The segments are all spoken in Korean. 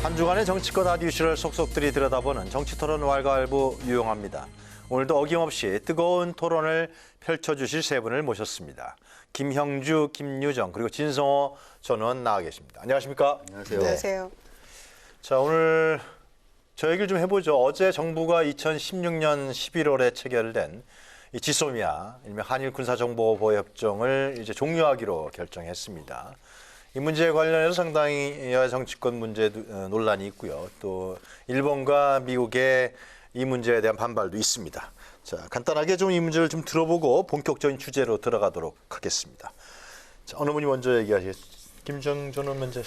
한 주간의 정치권 핫 이슈를 속속들이 들여다보는 정치토론 왈가왈부 유용합니다. 오늘도 어김없이 뜨거운 토론을 펼쳐주실 세 분을 모셨습니다. 김형주, 김유정 그리고 진성호 전 의원 나와 계십니다. 안녕하십니까? 안녕하세요. 네. 안녕하세요. 자, 오늘 저 얘기를 좀 해보죠. 어제 정부가 2016년 11월에 체결된 이 지소미아, 일명 한일 군사정보보호협정을 이제 종료하기로 결정했습니다. 이 문제에 관련해서 상당히 여야 정치권 문제 논란이 있고요. 또 일본과 미국의 이 문제에 대한 반발도 있습니다. 자, 간단하게 좀 이 문제를 좀 들어보고 본격적인 주제로 들어가도록 하겠습니다. 자, 어느 분이 먼저 얘기하시겠습니까? 김정 전 의원 먼저.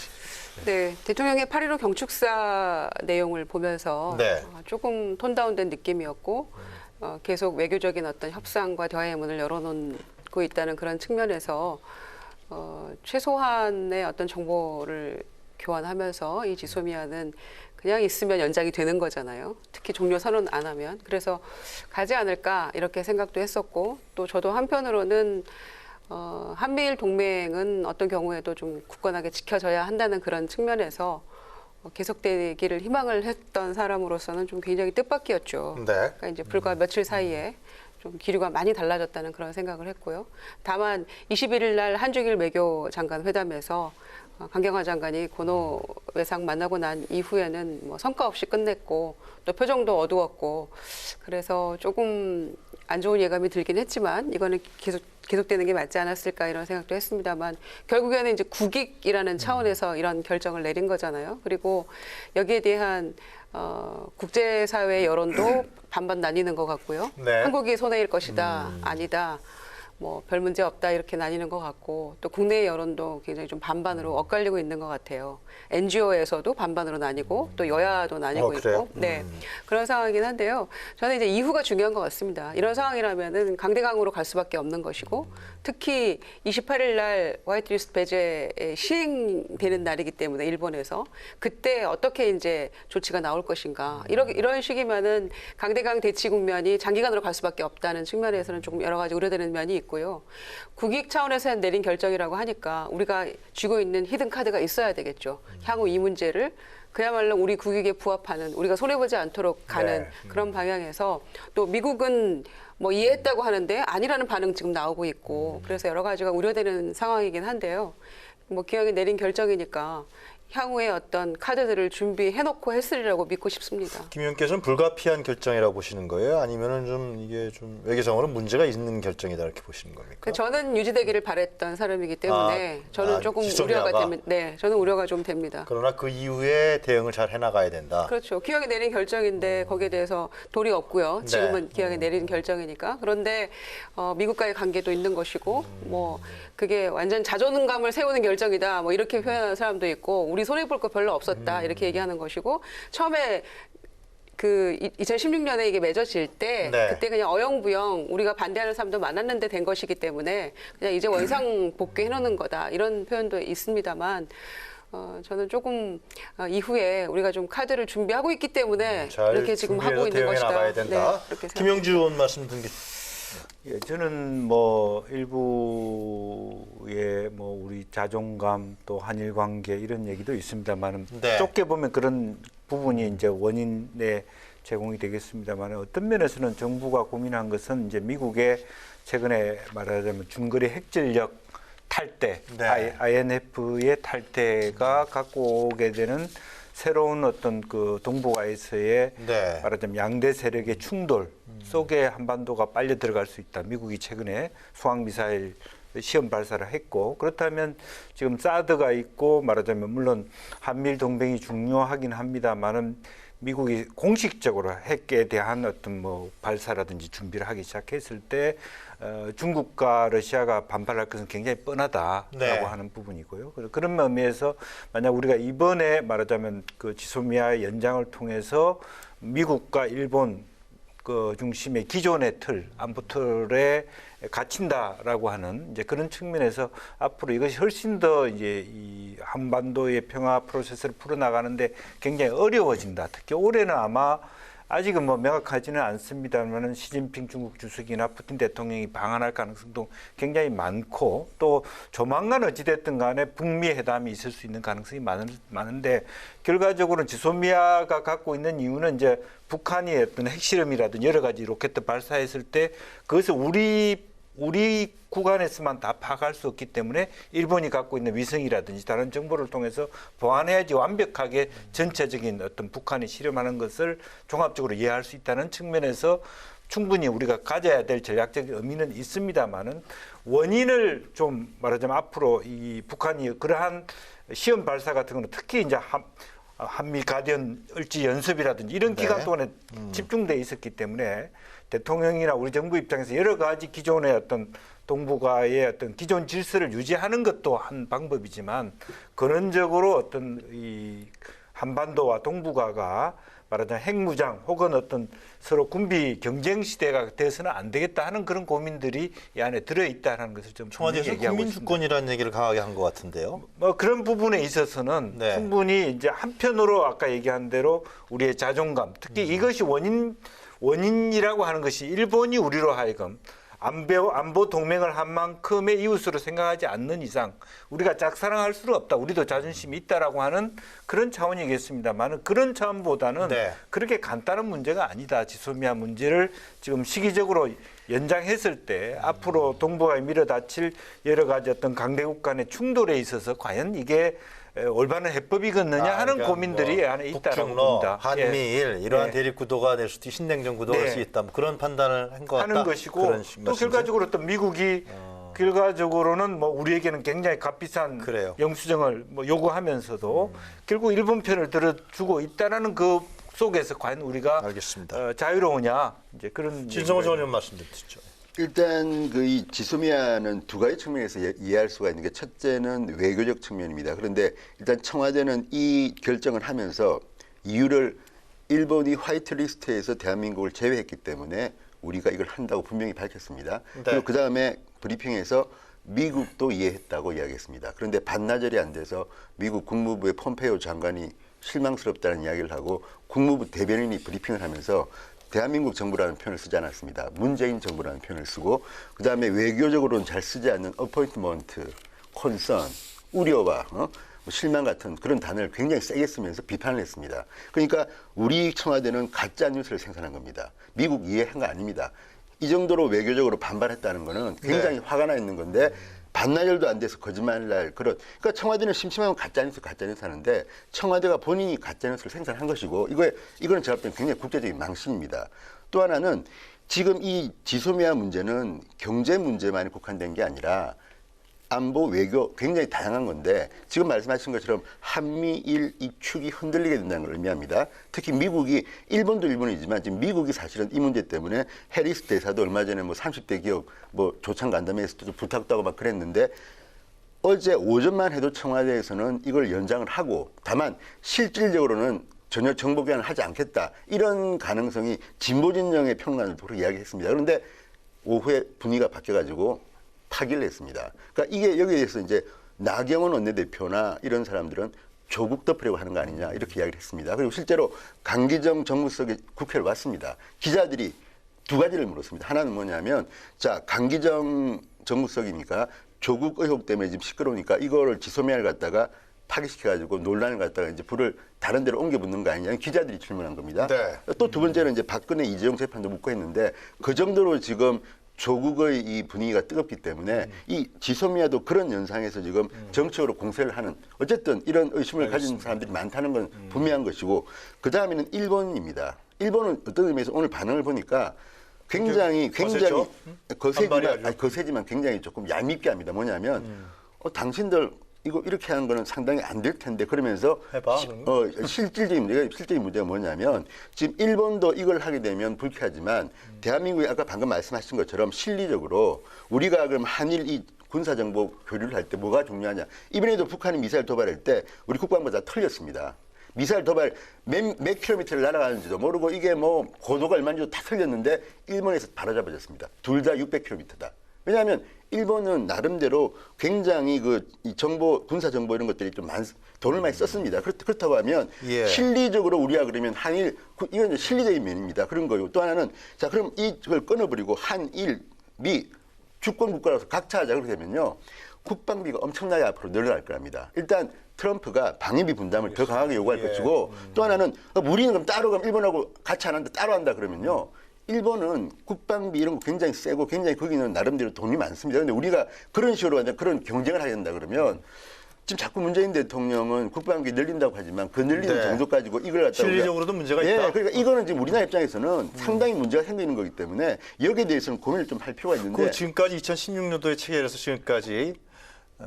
네, 대통령의 8.15 경축사 내용을 보면서 네. 조금 톤다운된 느낌이었고 계속 외교적인 어떤 협상과 대화의 문을 열어놓고 있다는 그런 측면에서 최소한의 어떤 정보를 교환하면서 이 지소미아는 그냥 있으면 연장이 되는 거잖아요. 특히 종료 선언 안 하면. 그래서 가지 않을까 이렇게 생각도 했었고 또 저도 한편으로는 한미일 동맹은 어떤 경우에도 좀 굳건하게 지켜져야 한다는 그런 측면에서 계속되기를 희망을 했던 사람으로서는 좀 굉장히 뜻밖이었죠. 네. 그러니까 이제 불과 며칠 사이에 좀 기류가 많이 달라졌다는 그런 생각을 했고요. 다만 21일 날 한중일 외교장관 회담에서 강경화 장관이 고노 외상 만나고 난 이후에는 뭐 성과 없이 끝냈고 또 표정도 어두웠고 그래서 조금 안 좋은 예감이 들긴 했지만 이거는 계속되는 게 맞지 않았을까 이런 생각도 했습니다만 결국에는 이제 국익이라는 차원에서 이런 결정을 내린 거잖아요. 그리고 여기에 대한 국제사회 여론도 반반 나뉘는 것 같고요. 네. 한국이 손해일 것이다, 아니다. 뭐 별 문제 없다 이렇게 나뉘는 것 같고 또 국내 여론도 굉장히 좀 반반으로 엇갈리고 있는 것 같아요. NGO에서도 반반으로 나뉘고 또 여야도 나뉘고 그래요? 있고 네 그런 상황이긴 한데요. 저는 이제 이후가 중요한 것 같습니다. 이런 상황이라면은 강대강으로 갈 수밖에 없는 것이고 특히 28일 날 화이트리스트 배제에 시행되는 날이기 때문에 일본에서 그때 어떻게 이제 조치가 나올 것인가 이런 식이면은 강대강 대치 국면이 장기간으로 갈 수밖에 없다는 측면에서는 조금 여러 가지 우려되는 면이 있고요. 국익 차원에서 내린 결정이라고 하니까 우리가 쥐고 있는 히든 카드가 있어야 되겠죠. 향후 이 문제를 그야말로 우리 국익에 부합하는 우리가 손해보지 않도록 가는 그런 방향에서 또 미국은 뭐 이해했다고 하는데 아니라는 반응 지금 나오고 있고 그래서 여러 가지가 우려되는 상황이긴 한데요. 뭐 기왕에 내린 결정이니까 향후에 어떤 카드들을 준비해놓고 했으리라고 믿고 싶습니다. 김 의원께서는 불가피한 결정이라고 보시는 거예요? 아니면은 좀 이게 좀 외교상으로 문제가 있는 결정이다 이렇게 보시는 겁니까? 저는 유지되기를 바랬던 사람이기 때문에 저는 조금 지소미아가? 우려가 됩니다. 네, 저는 우려가 좀 됩니다. 그러나 그 이후에 대응을 잘 해나가야 된다. 그렇죠. 기왕에 내린 결정인데 거기에 대해서 도리 없고요. 지금은 기왕에 내린 결정이니까. 그런데 미국과의 관계도 있는 것이고 뭐 그게 완전 자존감을 세우는 결정이다. 뭐 이렇게 표현하는 사람도 있고 우리 손해 볼 거 별로 없었다. 이렇게 얘기하는 것이고 처음에 그 2016년에 이게 맺어질 때 네. 그때 그냥 어영부영 우리가 반대하는 사람도 많았는데 된 것이기 때문에 그냥 이제 원상 복귀해 놓는 거다. 이런 표현도 있습니다만 저는 조금 이후에 우리가 좀 카드를 준비하고 있기 때문에 이렇게 지금 하고 있는 것이다. 나가야 된다. 네, 그렇게 김영주 의원 말씀 듣는 게 예, 저는 뭐 일부의 뭐 우리 자존감 또 한일 관계 이런 얘기도 있습니다만 네. 좁게 보면 그런 부분이 이제 원인에 제공이 되겠습니다만 어떤 면에서는 정부가 고민한 것은 이제 미국의 최근에 말하자면 중거리 핵전력 탈퇴, 네. INF의 탈퇴가 갖고 오게 되는 새로운 어떤 그 동북아에서의 네. 말하자면 양대 세력의 충돌 속에 한반도가 빨려 들어갈 수 있다. 미국이 최근에 수항미사일 시험 발사를 했고 그렇다면 지금 사드가 있고 말하자면 물론 한미일 동맹이 중요하긴 합니다만은 미국이 공식적으로 핵에 대한 어떤 뭐 발사라든지 준비를 하기 시작했을 때 중국과 러시아가 반발할 것은 굉장히 뻔하다라고 네. 하는 부분이고요. 그런 의미에서 만약 우리가 이번에 말하자면 그 지소미아 연장을 통해서 미국과 일본 그 중심의 기존의 틀, 안보 틀에 갇힌다라고 하는 이제 그런 측면에서 앞으로 이것이 훨씬 더 이제 이 한반도의 평화 프로세스를 풀어나가는데 굉장히 어려워진다. 특히 올해는 아마 아직은 뭐 명확하지는 않습니다만은 시진핑 중국 주석이나 푸틴 대통령이 방한할 가능성도 굉장히 많고 또 조만간 어찌됐든 간에 북미 회담이 있을 수 있는 가능성이 많은데 결과적으로는 지소미아가 갖고 있는 이유는 이제 북한이 어떤 핵실험이라든지 여러 가지 로켓 발사했을 때 그것을 우리 구간에서만 다 파악할 수 없기 때문에 일본이 갖고 있는 위성이라든지 다른 정보를 통해서 보완해야지 완벽하게 전체적인 어떤 북한이 실험하는 것을 종합적으로 이해할 수 있다는 측면에서 충분히 우리가 가져야 될 전략적인 의미는 있습니다만은 원인을 좀 말하자면 앞으로 이 북한이 그러한 시험 발사 같은 거는 특히 이제 한미 가디언 을지 연습이라든지 이런 네. 기간 동안에 집중돼 있었기 때문에 대통령이나 우리 정부 입장에서 여러 가지 기존의 어떤 동북아의 어떤 기존 질서를 유지하는 것도 한 방법이지만 근원적으로 어떤 이 한반도와 동북아가 말하자면 핵무장 혹은 어떤 서로 군비 경쟁 시대가 돼서는 안 되겠다 하는 그런 고민들이 이 안에 들어있다는 것을 좀 청와대에서 얘기하고 국민 있습니다. 주권이라는 얘기를 강하게 한 것 같은데요. 뭐 그런 부분에 있어서는 네. 충분히 이제 한편으로 아까 얘기한 대로 우리의 자존감, 특히 이것이 원인이라고 하는 것이 일본이 우리로 하여금 안보 동맹을 한 만큼의 이웃으로 생각하지 않는 이상 우리가 짝사랑할 수는 없다. 우리도 자존심이 있다라고 하는 그런 차원이겠습니다만 그런 차원보다는 네. 그렇게 간단한 문제가 아니다. 지소미아 문제를 지금 시기적으로 연장했을 때 앞으로 동북아에 밀어닥칠 여러 가지 어떤 강대국 간의 충돌에 있어서 과연 이게 올바른 해법이겠느냐 하는 그러니까 고민들이 뭐 안에 있다라고 북중러, 봅니다. 한미일 이러한 예. 대립 구도가 될 수도 신냉전 구도가 될 네. 수 있다. 뭐 그런 판단을 한 것 같다. 하는 것이고 그런 또 말씀이세요? 결과적으로 또 미국이 결과적으로는 뭐 우리에게는 굉장히 값비싼 그래요. 영수증을 뭐 요구하면서도 결국 일본 편을 들어주고 있다라는 그 속에서 과연 우리가 알겠습니다. 자유로우냐 이제 그런 진성호 얘기가 의원님 말씀 좀 듣죠. 일단 그 이 지소미아는 두 가지 측면에서 이해할 수가 있는 게 첫째는 외교적 측면입니다. 그런데 일단 청와대는 이 결정을 하면서 이유를 일본이 화이트리스트에서 대한민국을 제외했기 때문에 우리가 이걸 한다고 분명히 밝혔습니다. 네. 그리고 그 다음에 브리핑에서 미국도 이해했다고 이야기했습니다. 그런데 반나절이 안 돼서 미국 국무부의 폼페이오 장관이 실망스럽다는 이야기를 하고 국무부 대변인이 브리핑을 하면서 대한민국 정부라는 표현을 쓰지 않았습니다. 문재인 정부라는 표현을 쓰고 그다음에 외교적으로는 잘 쓰지 않는 어포인트먼트, 콘선, 우려와 뭐 실망 같은 그런 단어를 굉장히 세게 쓰면서 비판을 했습니다. 그러니까 우리 청와대는 가짜 뉴스를 생산한 겁니다. 미국 이해한 거 아닙니다. 이 정도로 외교적으로 반발했다는 거는 굉장히 화가 나 있는 건데 반나절도 안 돼서 거짓말을 날 그런 그러니까 청와대는 심심하면 가짜뉴스 하는데 청와대가 본인이 가짜뉴스를 생산한 것이고 이거는 제가 볼 때는 굉장히 국제적인 망신입니다. 또 하나는 지금 이 지소미아 문제는 경제 문제만이 국한된 게 아니라 안보, 외교 굉장히 다양한 건데 지금 말씀하신 것처럼 한미일 이 축이 흔들리게 된다는 걸 의미합니다. 특히 미국이 일본도 일본이지만 지금 미국이 사실은 이 문제 때문에 해리스 대사도 얼마 전에 뭐 30대 기업 뭐 조창 간담회에서 도 부탁도 하고 막 그랬는데 어제 오전만 해도 청와대에서는 이걸 연장을 하고 다만 실질적으로는 전혀 정보 교환을 하지 않겠다 이런 가능성이 진보 진영의 평론가들도 그렇게 이야기했습니다. 그런데 오후에 분위기가 바뀌어가지고 파기를 했습니다. 그러니까 이게 여기에 대해서 이제 나경원 원내대표나 이런 사람들은 조국 덮으려고 하는 거 아니냐 이렇게 이야기를 했습니다. 그리고 실제로 강기정 정무수석이 국회를 왔습니다. 기자들이 두 가지를 물었습니다. 하나는 뭐냐면 자 강기정 정무수석이니까 조국 의혹 때문에 지금 시끄러우니까 이거를 지소미아를 갖다가 파기시켜가지고 논란을 갖다가 이제 불을 다른 데로 옮겨붙는 거 아니냐 기자들이 질문한 겁니다. 네. 또 두 번째는 이제 박근혜 이재용 재판도 묻고 했는데 그 정도로 지금 조국의 이 분위기가 뜨겁기 때문에 이 지소미아도 그런 연상에서 지금 정치적으로 공세를 하는 어쨌든 이런 의심을 가진 사람들이 많다는 건 분명한 것이고 그 다음에는 일본입니다. 일본은 어떤 의미에서 오늘 반응을 보니까 굉장히 거세죠? 거세지만 굉장히 조금 얄밉게 합니다. 뭐냐면 당신들 이거 이렇게 하는 거는 상당히 안 될 텐데 그러면서 해봐, 실질적인 문제가 뭐냐면 지금 일본도 이걸 하게 되면 불쾌하지만 대한민국이 아까 방금 말씀하신 것처럼 실리적으로 우리가 그럼 한일 이 군사정보 교류를 할 때 뭐가 중요하냐 이번에도 북한이 미사일 도발할 때 우리 국방부 다 틀렸습니다. 미사일 도발 몇 킬로미터를 날아가는지도 모르고 이게 뭐 고도가 얼마인지도 다 틀렸는데 일본에서 바로잡아졌습니다. 둘 다 600킬로미터다. 왜냐하면 일본은 나름대로 굉장히 이 정보, 군사 정보 이런 것들이 좀 돈을 많이 썼습니다. 그렇다고 하면 예. 실리적으로 우리가 그러면 한일, 이건 이제 실리적인 면입니다. 그런 거고 또 하나는 자, 그럼 이걸 끊어버리고 한일, 미, 주권 국가로서 각자 하자 그렇게 되면요. 국방비가 엄청나게 앞으로 늘어날 겁니다. 일단 트럼프가 방위비 분담을 더 강하게 요구할 것이고 또 하나는 우리는 그럼 따로 그럼 일본하고 같이 안 한다 따로 한다 그러면요. 일본은 국방비 이런 거 굉장히 세고 굉장히 거기는 나름대로 돈이 많습니다. 그런데 우리가 그런 식으로 완전 그런 경쟁을 하게 된다 그러면 지금 자꾸 문재인 대통령은 국방비 늘린다고 하지만 그 늘리는 네. 정도 가지고 이걸 갖다가 실리적으로도 문제가 예, 있다. 그러니까 이거는 지금 우리나라 입장에서는 상당히 문제가 생기는 거기 때문에 여기에 대해서는 고민을 좀 할 필요가 있는데 그 지금까지 2016년도에 체결해서 지금까지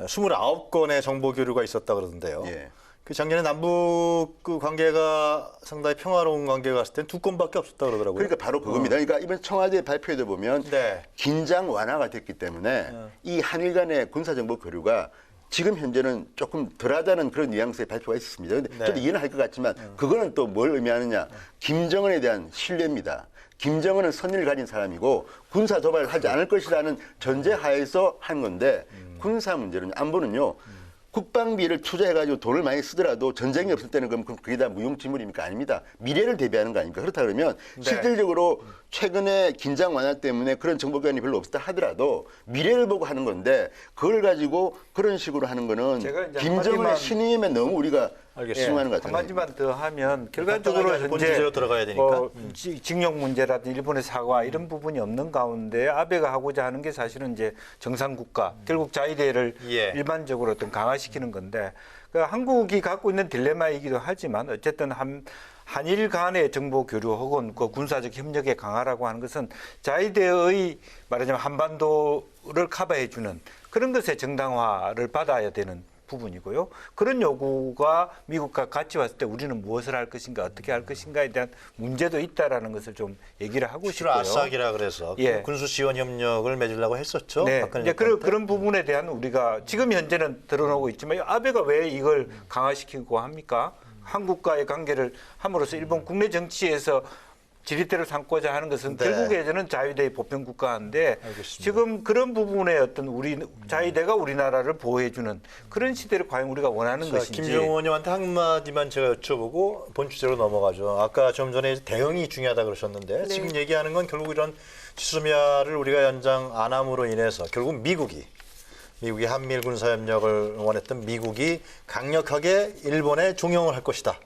29건의 정보 교류가 있었다 그러던데요. 예. 그 작년에 남북 그 관계가 상당히 평화로운 관계가 갔을 땐 2건밖에 없었다 그러더라고요. 그러니까 바로 그겁니다. 그러니까 이번 청와대 발표에도 보면 네. 긴장 완화가 됐기 때문에 이 한일 간의 군사정보 교류가 지금 현재는 조금 덜하다는 그런 뉘앙스의 발표가 있었습니다. 근데 네. 저도 이해는 할 것 같지만 그거는 또 뭘 의미하느냐. 김정은에 대한 신뢰입니다. 김정은은 선의를 가진 사람이고 군사 도발을 하지 않을 것이라는 전제하에서 한 건데 군사 문제는 안보는요. 국방비를 투자해가지고 돈을 많이 쓰더라도 전쟁이 없을 때는 그럼 그게 다 무용지물입니까? 아닙니다. 미래를 대비하는 거 아닙니까? 그렇다 그러면 네. 실질적으로 최근에 긴장 완화 때문에 그런 정보기관이 별로 없었다 하더라도 미래를 보고 하는 건데 그걸 가지고 그런 식으로 하는 거는 제가 이제 김정은의 신임에 너무 우리가 알겠습니다. 심하는 것 같아요. 한마디만 더 하면 결과적으로 간단하게 본 주제로 들어가야 되니까. 징용 문제라든지 일본의 사과 이런 부분이 없는 가운데 아베가 하고자 하는 게 사실은 이제 정상국가 결국 자위대를 예. 일반적으로 어떤 강화시키는 건데 그 한국이 갖고 있는 딜레마이기도 하지만 어쨌든 한일 간의 정보 교류 혹은 그 군사적 협력의 강화라고 하는 것은 자위대의 말하자면 한반도를 커버해주는 그런 것의 정당화를 받아야 되는 부분이고요. 그런 요구가 미국과 같이 왔을 때 우리는 무엇을 할 것인가 어떻게 할 것인가에 대한 문제도 있다라는 것을 좀 얘기를 하고 실로 싶고요. 아삭이라 그래서 예. 군수 지원 협력을 맺으려고 했었죠. 네, 박근혜 이제 정권 때. 그런 부분에 대한 우리가 지금 현재는 드러나고 있지만 아베가 왜 이걸 강화시키고 합니까? 한국과의 관계를 함으로써 일본 국내 정치에서 지렛대를 삼고자 하는 것은 네. 결국에는 자위대의 보편 국가인데 알겠습니다. 지금 그런 부분에 어떤 우리 자위대가 우리나라를 보호해주는 그런 시대를 과연 우리가 원하는 자, 것인지. 김정은 의원님한테 한마디만 제가 여쭤보고 본 주제로 넘어가죠. 아까 좀 전에 대응이 중요하다 그러셨는데 네. 지금 얘기하는 건 결국 이런 지소미아를 우리가 연장 안 함으로 인해서 결국 미국이 한미일 군사협력을 원했던 미국이 강력하게 일본에 종용을 할 것이다.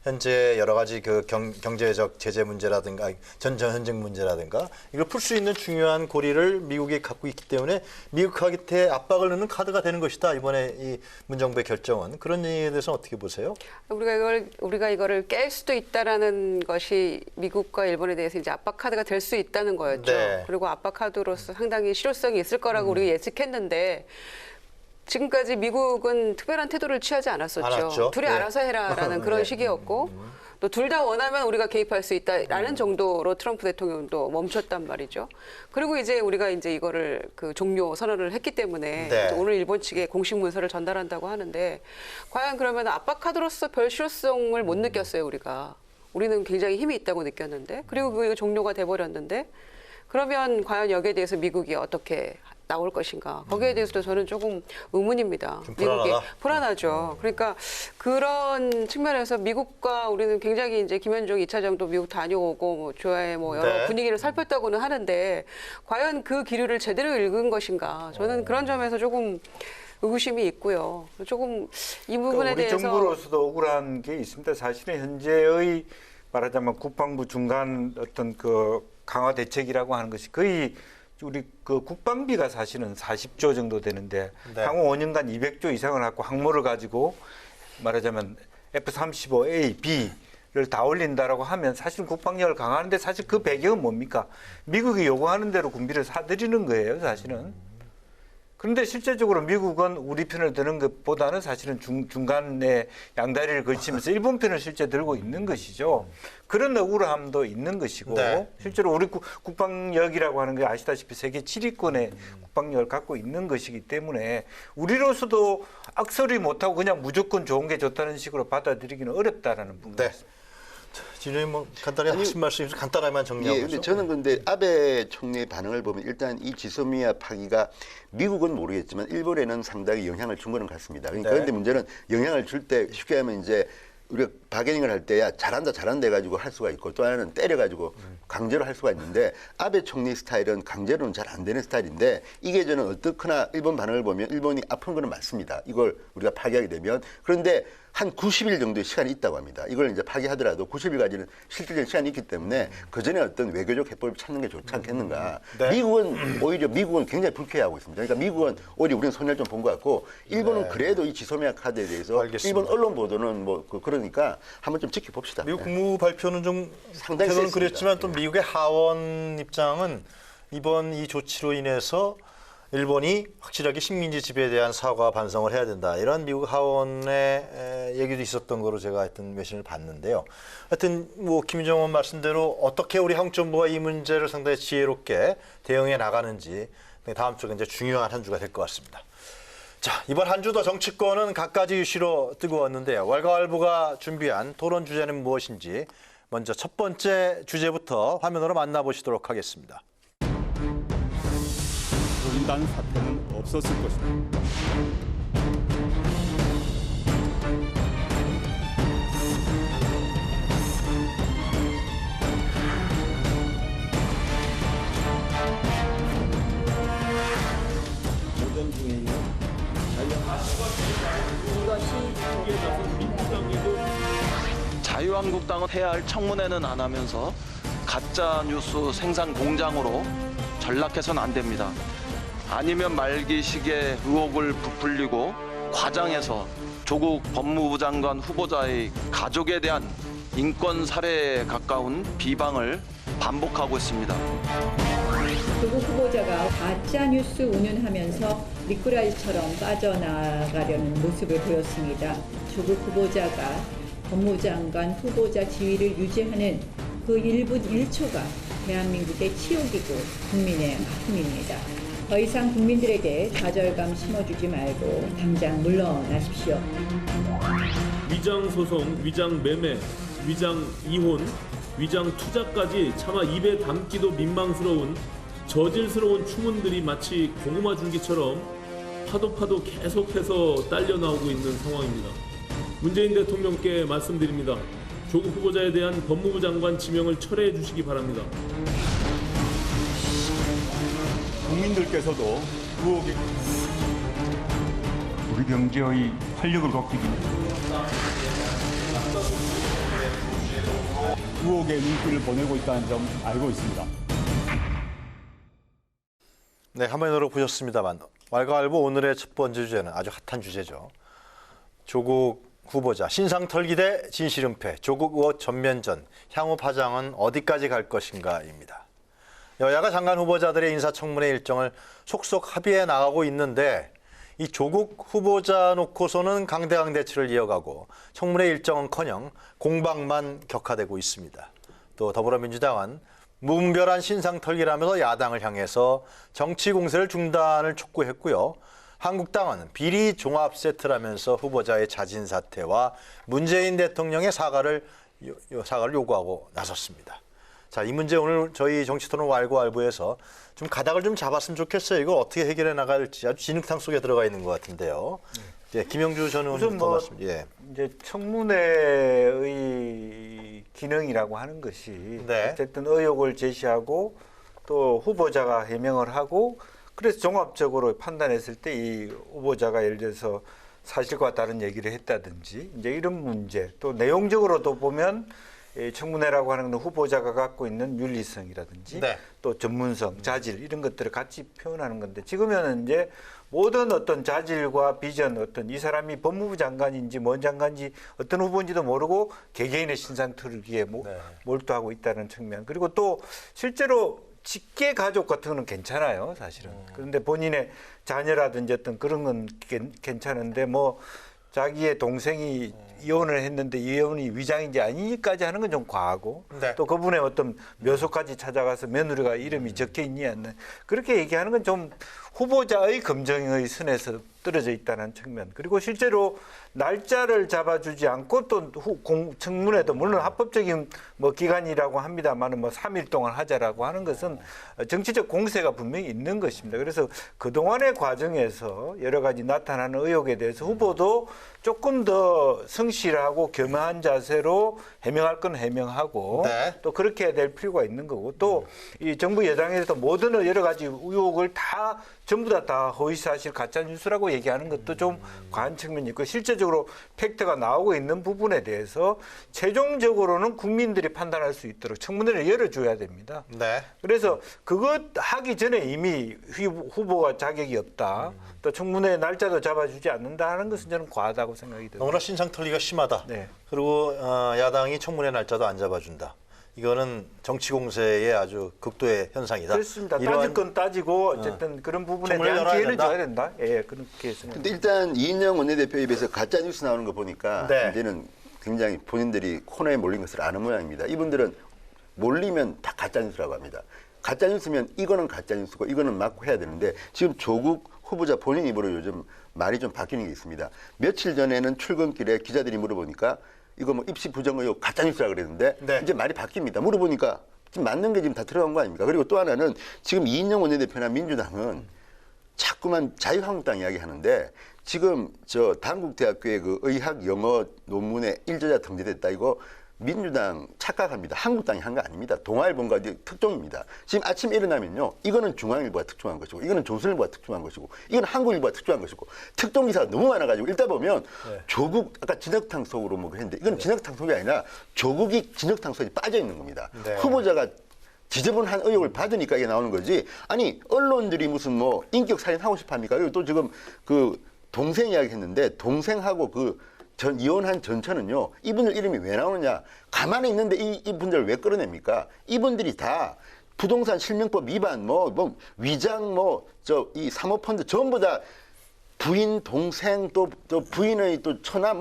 현재 여러 가지 그 경제적 제재 문제라든가 전쟁 문제라든가 이걸 풀 수 있는 중요한 고리를 미국이 갖고 있기 때문에 미국한테 압박을 넣는 카드가 되는 것이다. 이번에 이 문정부의 결정은 그런 얘기에 대해서 어떻게 보세요? 우리가 이거를 깰 수도 있다라는 것이 미국과 일본에 대해서 이제 압박 카드가 될 수 있다는 거였죠. 네. 그리고 압박 카드로서 상당히 실효성이 있을 거라고 우리가 예측했는데 지금까지 미국은 특별한 태도를 취하지 않았었죠. 않았죠. 둘이 네. 알아서 해라라는 그런 식이었고 또 둘 다 원하면 우리가 개입할 수 있다라는 정도로 트럼프 대통령도 멈췄단 말이죠. 그리고 이제 우리가 이제 이거를 그 종료 선언을 했기 때문에 네. 오늘 일본 측에 공식 문서를 전달한다고 하는데 과연 그러면 압박 카드로서 별 실효성을 못 느꼈어요, 우리가. 우리는 굉장히 힘이 있다고 느꼈는데 그리고 그게 종료가 돼 버렸는데 그러면 과연 여기에 대해서 미국이 어떻게 나올 것인가. 거기에 대해서도 저는 조금 의문입니다. 좀 미국이 불안하다? 불안하죠. 그러니까 그런 측면에서 미국과 우리는 굉장히 이제 김현종 2차장도 미국 다녀오고 뭐 조야의 뭐 여러 네. 분위기를 살폈다고는 하는데 과연 그 기류를 제대로 읽은 것인가. 저는 그런 점에서 조금 의구심이 있고요. 조금 이 부분에 그러니까 우리 대해서 정부로서도 억울한 게 있습니다. 사실은 현재의 말하자면 국방부 중간 어떤 그 강화 대책이라고 하는 것이 거의 우리 그 국방비가 사실은 40조 정도 되는데 네. 향후 5년간 200조 이상을 갖고 항모를 가지고 말하자면 F-35A, B를 다 올린다라고 하면 사실은 국방력을 강화하는데 사실 그 배경은 뭡니까? 미국이 요구하는 대로 군비를 사들이는 거예요, 사실은. 그런데 실제적으로 미국은 우리 편을 드는 것보다는 사실은 중간에 양다리를 걸치면서 일본 편을 실제 들고 있는 것이죠. 그런 억울함도 있는 것이고 네. 실제로 우리 국방력이라고 하는 게 아시다시피 세계 7위권의 국방력을 갖고 있는 것이기 때문에 우리로서도 악설이 못하고 그냥 무조건 좋은 게 좋다는 식으로 받아들이기는 어렵다라는 부분이 네. 있습니다. 진영님 뭐 간단히 하신 말씀 간단하게만 정리하고. 예, 근데 저는 근데 아베 총리의 반응을 보면 일단 이 지소미아 파기가 미국은 모르겠지만 일본에는 상당히 영향을 준 거는 같습니다. 네. 그런데 문제는 영향을 줄 때 쉽게 하면 이제 우리가 바게닝을 할 때야 잘한다 해가지고 할 수가 있고 또 하나는 때려가지고 강제로 할 수가 있는데 아베 총리 스타일은 강제로는 잘 안 되는 스타일인데 이게 저는 어떻거나 일본 반응을 보면 일본이 아픈 거는 맞습니다. 이걸 우리가 파기하게 되면 그런데 한 90일 정도의 시간이 있다고 합니다. 이걸 이제 파기하더라도 90일까지는 실질적인 시간이 있기 때문에 그 전에 어떤 외교적 해법을 찾는 게 좋지 않겠는가. 네. 미국은 오히려 굉장히 불쾌해하고 있습니다. 그러니까 미국은 오히려 우리는 손해를 좀 본 것 같고 일본은 네. 그래도 이 지소미아 카드에 대해서 알겠습니다. 일본 언론 보도는 뭐 그러니까 한번 좀 지켜봅시다. 미국 국무부 발표는 좀 상당히 태도는 셌습니다. 그랬지만 또 미국의 하원 입장은 이번 이 조치로 인해서 일본이 확실하게 식민지 지배에 대한 사과 반성을 해야 된다. 이런 미국 하원의 얘기도 있었던 거로 제가 하여튼 외신을 봤는데요. 하여튼 뭐 김정은 말씀대로 어떻게 우리 한국 정부가 이 문제를 상당히 지혜롭게 대응해 나가는지 다음 주가 이제 중요한 한 주가 될 것 같습니다. 자, 이번 한 주도 정치권은 갖가지 이슈로 뜨거웠는데요. 월가월부가 준비한 토론 주제는 무엇인지 먼저 첫 번째 주제부터 화면으로 만나보시도록 하겠습니다. 분단 사태는 없었을 것입니다. 모든 중에 있는 자유한국당은 해야 할 청문회는 안 하면서 가짜 뉴스 생산 공장으로 전락해서는 안 됩니다. 아니면 말기 시기에 의혹을 부풀리고 과장해서 조국 법무부 장관 후보자의 가족에 대한 인권 살해에 가까운 비방을 반복하고 있습니다. 조국 후보자가 가짜뉴스 운운하면서 미꾸라지처럼 빠져나가려는 모습을 보였습니다. 조국 후보자가 법무장관 후보자 지위를 유지하는 그 1분 1초가 대한민국의 치욕이고 국민의 아픔입니다. 더 이상 국민들에게 좌절감 심어주지 말고 당장 물러나십시오. 위장 소송, 위장 매매, 위장 이혼, 위장 투자까지 차마 입에 담기도 민망스러운 저질스러운 추문들이 마치 고구마 줄기처럼 파도 계속해서 딸려 나오고 있는 상황입니다. 문재인 대통령께 말씀드립니다. 조국 후보자에 대한 법무부 장관 지명을 철회해 주시기 바랍니다. 국민들께서도 의혹이 우리 경제의 활력을 걷기 위해 의혹의 눈길을 보내고 있다는 점 알고 있습니다. 네, 화면으로 보셨습니다만 월가월부 오늘의 첫 번째 주제는 아주 핫한 주제죠. 조국 후보자 신상 털기 대 진실 은폐, 조국 의혹 전면전, 향후 파장은 어디까지 갈 것인가입니다. 여야가 장관 후보자들의 인사청문회 일정을 속속 합의해 나가고 있는데 이 조국 후보자 놓고서는 강대강 대치를 이어가고 청문회 일정은커녕 공방만 격화되고 있습니다. 또 더불어민주당은 무분별한 신상 털기라면서 야당을 향해서 정치 공세를 중단을 촉구했고요. 한국당은 비리 종합 세트라면서 후보자의 자진 사퇴와 문재인 대통령의 사과를 요구하고 나섰습니다. 자, 이 문제 오늘 저희 정치토론 왈가왈부에서 좀 가닥을 좀 잡았으면 좋겠어요. 이걸 어떻게 해결해 나갈지 아주 진흙탕 속에 들어가 있는 것 같은데요. 네, 김영주 전 의원부터 말씀. 예. 이제 청문회의 기능이라고 하는 것이 네. 어쨌든 의혹을 제시하고 또 후보자가 해명을 하고 그래서 종합적으로 판단했을 때 이 후보자가 예를 들어서 사실과 다른 얘기를 했다든지 이제 이런 문제 또 내용적으로도 보면 이 청문회라고 하는 건 후보자가 갖고 있는 윤리성이라든지 네. 또 전문성, 자질 이런 것들을 같이 표현하는 건데 지금은 이제 모든 어떤 자질과 비전 어떤 이 사람이 법무부 장관인지 뭔 장관인지 어떤 후보인지도 모르고 개개인의 신상 털기에 네. 몰두하고 있다는 측면 그리고 또 실제로 직계 가족 같은 거는 괜찮아요 사실은 그런데 본인의 자녀라든지 어떤 그런 건 괜찮은데 뭐 자기의 동생이 이혼을 했는데 이혼이 위장인지 아니까지 하는 건 좀 과하고 네. 또 그분의 어떤 묘소까지 찾아가서 며느리가 이름이 적혀 있니 않나 그렇게 얘기하는 건 좀 후보자의 검증의 선에서 떨어져 있다는 측면, 그리고 실제로 날짜를 잡아주지 않고 또 청문회도 물론 합법적인 뭐 기간이라고 합니다만 뭐 3일 동안 하자라고 하는 것은 정치적 공세가 분명히 있는 것입니다. 그래서 그동안의 과정에서 여러 가지 나타나는 의혹에 대해서 후보도 조금 더 성실하고 겸허한 자세로 해명할 건 해명하고 네. 또 그렇게 해야 될 필요가 있는 거고, 또 이 정부 여당에서도 모든 여러 가지 의혹을 다 전부 다 허위사실 가짜뉴스라고 얘기하는 것도 좀 과한 측면이 있고, 실제적으로 팩트가 나오고 있는 부분에 대해서 최종적으로는 국민들이 판단할 수 있도록 청문회를 열어줘야 됩니다. 네. 그래서 그것 하기 전에 이미 후보가 자격이 없다, 또 청문회 날짜도 잡아주지 않는다 하는 것은 저는 과하다고 생각이 듭니다. 너무나 신상털기가 심하다. 네. 그리고 야당이 청문회 날짜도 안 잡아준다. 이거는 정치 공세의 아주 극도의 현상이다. 그렇습니다. 따질 건 따지고 어쨌든 그런 부분에 청문회를 대한 열어야 기회는 된다. 줘야 된다. 예, 그렇게 생각합니다. 근데 일단 이인영 원내대표에 비해서 가짜 뉴스 나오는 거 보니까 네. 이제는 굉장히 본인들이 코너에 몰린 것을 아는 모양입니다. 이분들은 몰리면 다 가짜 뉴스라고 합니다. 가짜 뉴스면 이거는 가짜 뉴스고 이거는 맞고 해야 되는데, 지금 조국 후보자 본인 입으로 요즘 말이 좀 바뀌는 게 있습니다. 며칠 전에는 출근길에 기자들이 물어보니까 이거 뭐 입시 부정 의혹 가짜 뉴스라 그랬는데 네. 이제 말이 바뀝니다. 물어보니까 지금 맞는 게 지금 다 들어간 거 아닙니까? 그리고 또 하나는 지금 이인영 원내대표나 민주당은 자꾸만 자유한국당 이야기 하는데, 지금 저 단국대학교의 그 의학 영어 논문에 일저자 등재됐다, 이거 민주당 착각합니다. 한국당이 한 거 아닙니다. 동아일보가 특종입니다. 지금 아침 일어나면요, 이거는 중앙일보가 특종한 것이고, 이거는 조선일보가 특종한 것이고, 이거는 한국일보가 특종한 것이고, 특종 기사가 너무 많아가지고 읽다 보면 조국, 아까 진흙탕 속으로 뭐 했는데, 이건 진흙탕 속이 아니라 조국이 진흙탕 속에 빠져 있는 겁니다. 네. 후보자가 지저분한 의혹을 받으니까 이게 나오는 거지. 아니, 언론들이 무슨 뭐 인격 살인 하고 싶어 합니까? 그리고 또 지금 그 동생 이야기 했는데, 동생하고 이혼한 전처는요, 이분들 이름이 왜 나오느냐? 가만히 있는데 이분들을 왜 끌어냅니까? 이분들이 다 부동산 실명법 위반, 위장, 이 사모펀드 전부 다 부인, 동생, 또 부인의 또 처나,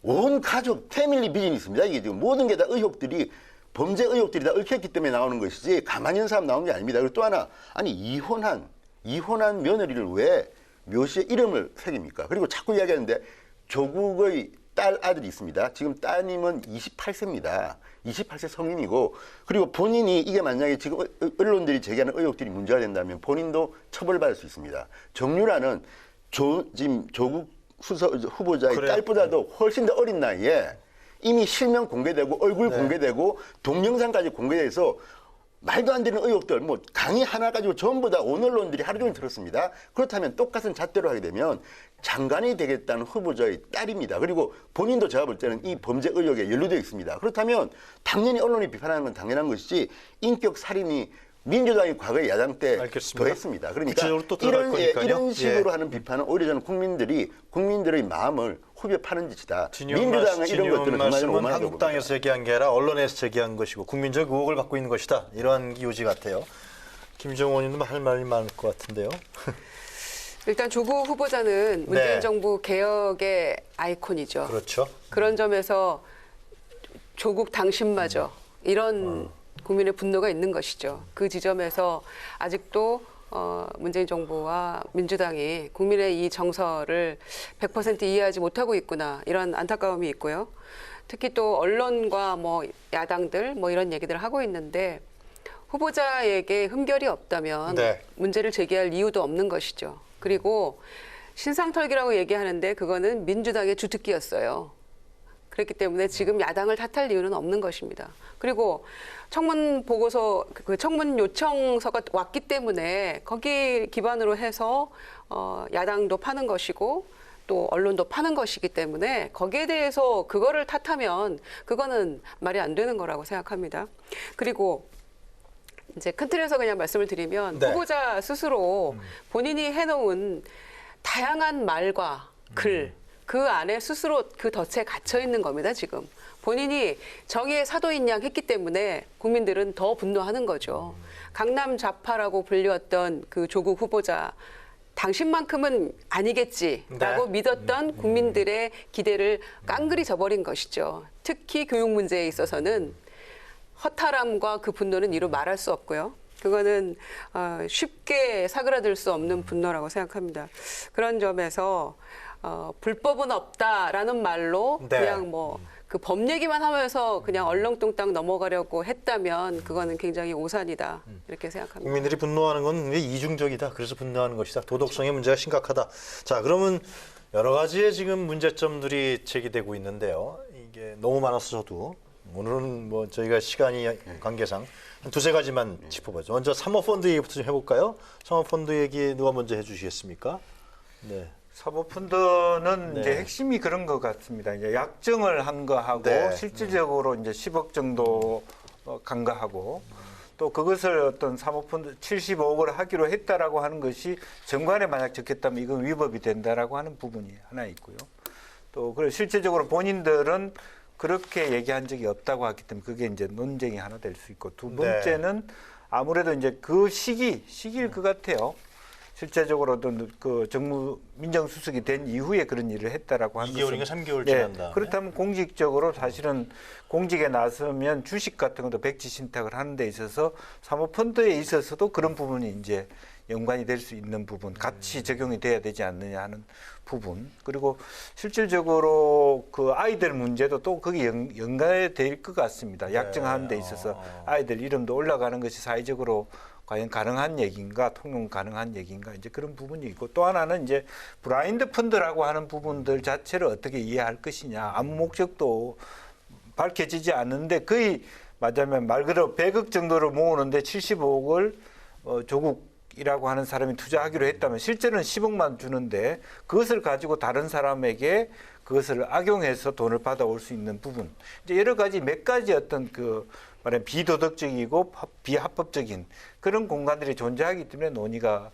온 가족, 패밀리 비즈니스입니다. 이게 지금 모든 게 다 의혹들이, 범죄 의혹들이 다 얽혔기 때문에 나오는 것이지, 가만히 있는 사람 나오는 게 아닙니다. 그리고 또 하나, 아니, 이혼한 며느리를 왜 묘시에 이름을 새깁니까? 그리고 자꾸 이야기하는데, 조국의 딸 아들이 있습니다. 지금 따님은 28세입니다. 28세 성인이고, 그리고 본인이 이게 만약에 지금 언론들이 제기하는 의혹들이 문제가 된다면 본인도 처벌받을 수 있습니다. 정유라는 지금 조국 후보자의 그래요. 딸보다도 훨씬 더 어린 나이에 이미 실명 공개되고 얼굴 공개되고 동영상까지 공개돼서 말도 안 되는 의혹들, 강의 하나 가지고 전부 다 온 언론들이 하루 종일 들었습니다. 그렇다면 똑같은 잣대로 하게 되면 장관이 되겠다는 후보자의 딸입니다. 그리고 본인도 제가 볼 때는 이 범죄 의혹에 연루되어 있습니다. 그렇다면 당연히 언론이 비판하는 건 당연한 것이지, 인격 살인이 민주당이 과거에 야당 때 알겠습니다. 더했습니다. 그러니까 구체적으로 또 들어갈 거니까요. 이런 식으로 예. 하는 비판은 오히려 저는 국민들의 마음을 후벼 파는 짓이다. 진영 민주당은 이런 것들은 말씀은 정말 오만하다고 한국당에서 봅니다. 제기한 게 아니라 언론에서 제기한 것이고 국민적 의혹을 받고 있는 것이다. 이런 요지 같아요. 김정은 의원님도 할 말이 많을 것 같은데요. 일단 조국 후보자는 문재인 네. 정부 개혁의 아이콘이죠. 그렇죠. 그런 점에서 조국 당신마저 이런 국민의 분노가 있는 것이죠. 그 지점에서 아직도 문재인 정부와 민주당이 국민의 이 정서를 100% 이해하지 못하고 있구나, 이런 안타까움이 있고요. 특히 또 언론과 야당들 이런 얘기들을 하고 있는데, 후보자에게 흠결이 없다면 네. 문제를 제기할 이유도 없는 것이죠. 그리고 신상털기라고 얘기하는데 그거는 민주당의 주특기였어요. 그렇기 때문에 지금 야당을 탓할 이유는 없는 것입니다. 그리고 청문 보고서, 청문 요청서가 왔기 때문에 거기 기반으로 해서 야당도 파는 것이고 또 언론도 파는 것이기 때문에 거기에 대해서 그거를 탓하면 그거는 말이 안 되는 거라고 생각합니다. 그리고 이제 큰 틀에서 그냥 말씀을 드리면, 네. 후보자 스스로 본인이 해놓은 다양한 말과 글, 그 안에 스스로 그 덫에 갇혀 있는 겁니다, 지금. 본인이 정의의 사도인 양 했기 때문에 국민들은 더 분노하는 거죠. 강남 좌파라고 불렸던 그 조국 후보자, 당신만큼은 아니겠지라고 네. 믿었던 국민들의 기대를 깡그리 저버린 것이죠. 특히 교육 문제에 있어서는 허탈함과 그 분노는 이루 말할 수 없고요. 그거는 쉽게 사그라들 수 없는 분노라고 생각합니다. 그런 점에서 불법은 없다라는 말로 네. 그냥 뭐 그 법 얘기만 하면서 그냥 얼렁뚱땅 넘어가려고 했다면 그거는 굉장히 오산이다 이렇게 생각합니다. 국민들이 분노하는 건 이중적이다. 그래서 분노하는 것이다. 도덕성의 문제가 심각하다. 자, 그러면 여러 가지의 지금 문제점들이 제기되고 있는데요. 이게 너무 많아서 저도 오늘은 뭐 저희가 시간이 관계상 한 두세 가지만 짚어보죠. 먼저 사모펀드 얘기부터 좀 해볼까요? 사모펀드 얘기 누가 먼저 해주시겠습니까? 네. 사모펀드는 네. 이제 핵심이 그런 것 같습니다. 이제 약정을 한 거하고 네. 실질적으로 이제 10억 정도 간 거하고 또 그것을 어떤 사모펀드 75억을 하기로 했다라고 하는 것이 정관에 만약 적혔다면 이건 위법이 된다라고 하는 부분이 하나 있고요. 또 그리고 실질적으로 본인들은 그렇게 얘기한 적이 없다고 하기 때문에 그게 이제 논쟁이 하나 될 수 있고 두 번째는 아무래도 이제 그 시기일 것 같아요. 실제적으로 어떤 그 정무 민정수석이 된 이후에 그런 일을 했다라고 하는 2개월인가 3개월 네, 지난 다음에. 그렇다면 공직적으로 사실은 공직에 나서면 주식 같은 것도 백지 신탁을 하는 데 있어서 사모펀드에 있어서도 그런 부분이 이제 연관이 될 수 있는 부분, 같이 적용이 돼야 되지 않느냐 하는 부분. 그리고 실질적으로 그 아이들 문제도 또 거기 연관이 될 것 같습니다. 약정하는 데 있어서 아이들 이름도 올라가는 것이 사회적으로 과연 가능한 얘기인가, 통용 가능한 얘기인가, 이제 그런 부분이 있고 또 하나는 이제 블라인드 펀드라고 하는 부분들 자체를 어떻게 이해할 것이냐, 아무 목적도 밝혀지지 않는데 거의 맞자면 말 그대로 100억 정도를 모으는데 75억을 조국이라고 하는 사람이 투자하기로 했다면 실제로는 10억만 주는데 그것을 가지고 다른 사람에게 그것을 악용해서 돈을 받아올 수 있는 부분, 이제 여러 가지 몇 가지 어떤 그 말하면 비도덕적이고 비합법적인 그런 공간들이 존재하기 때문에 논의가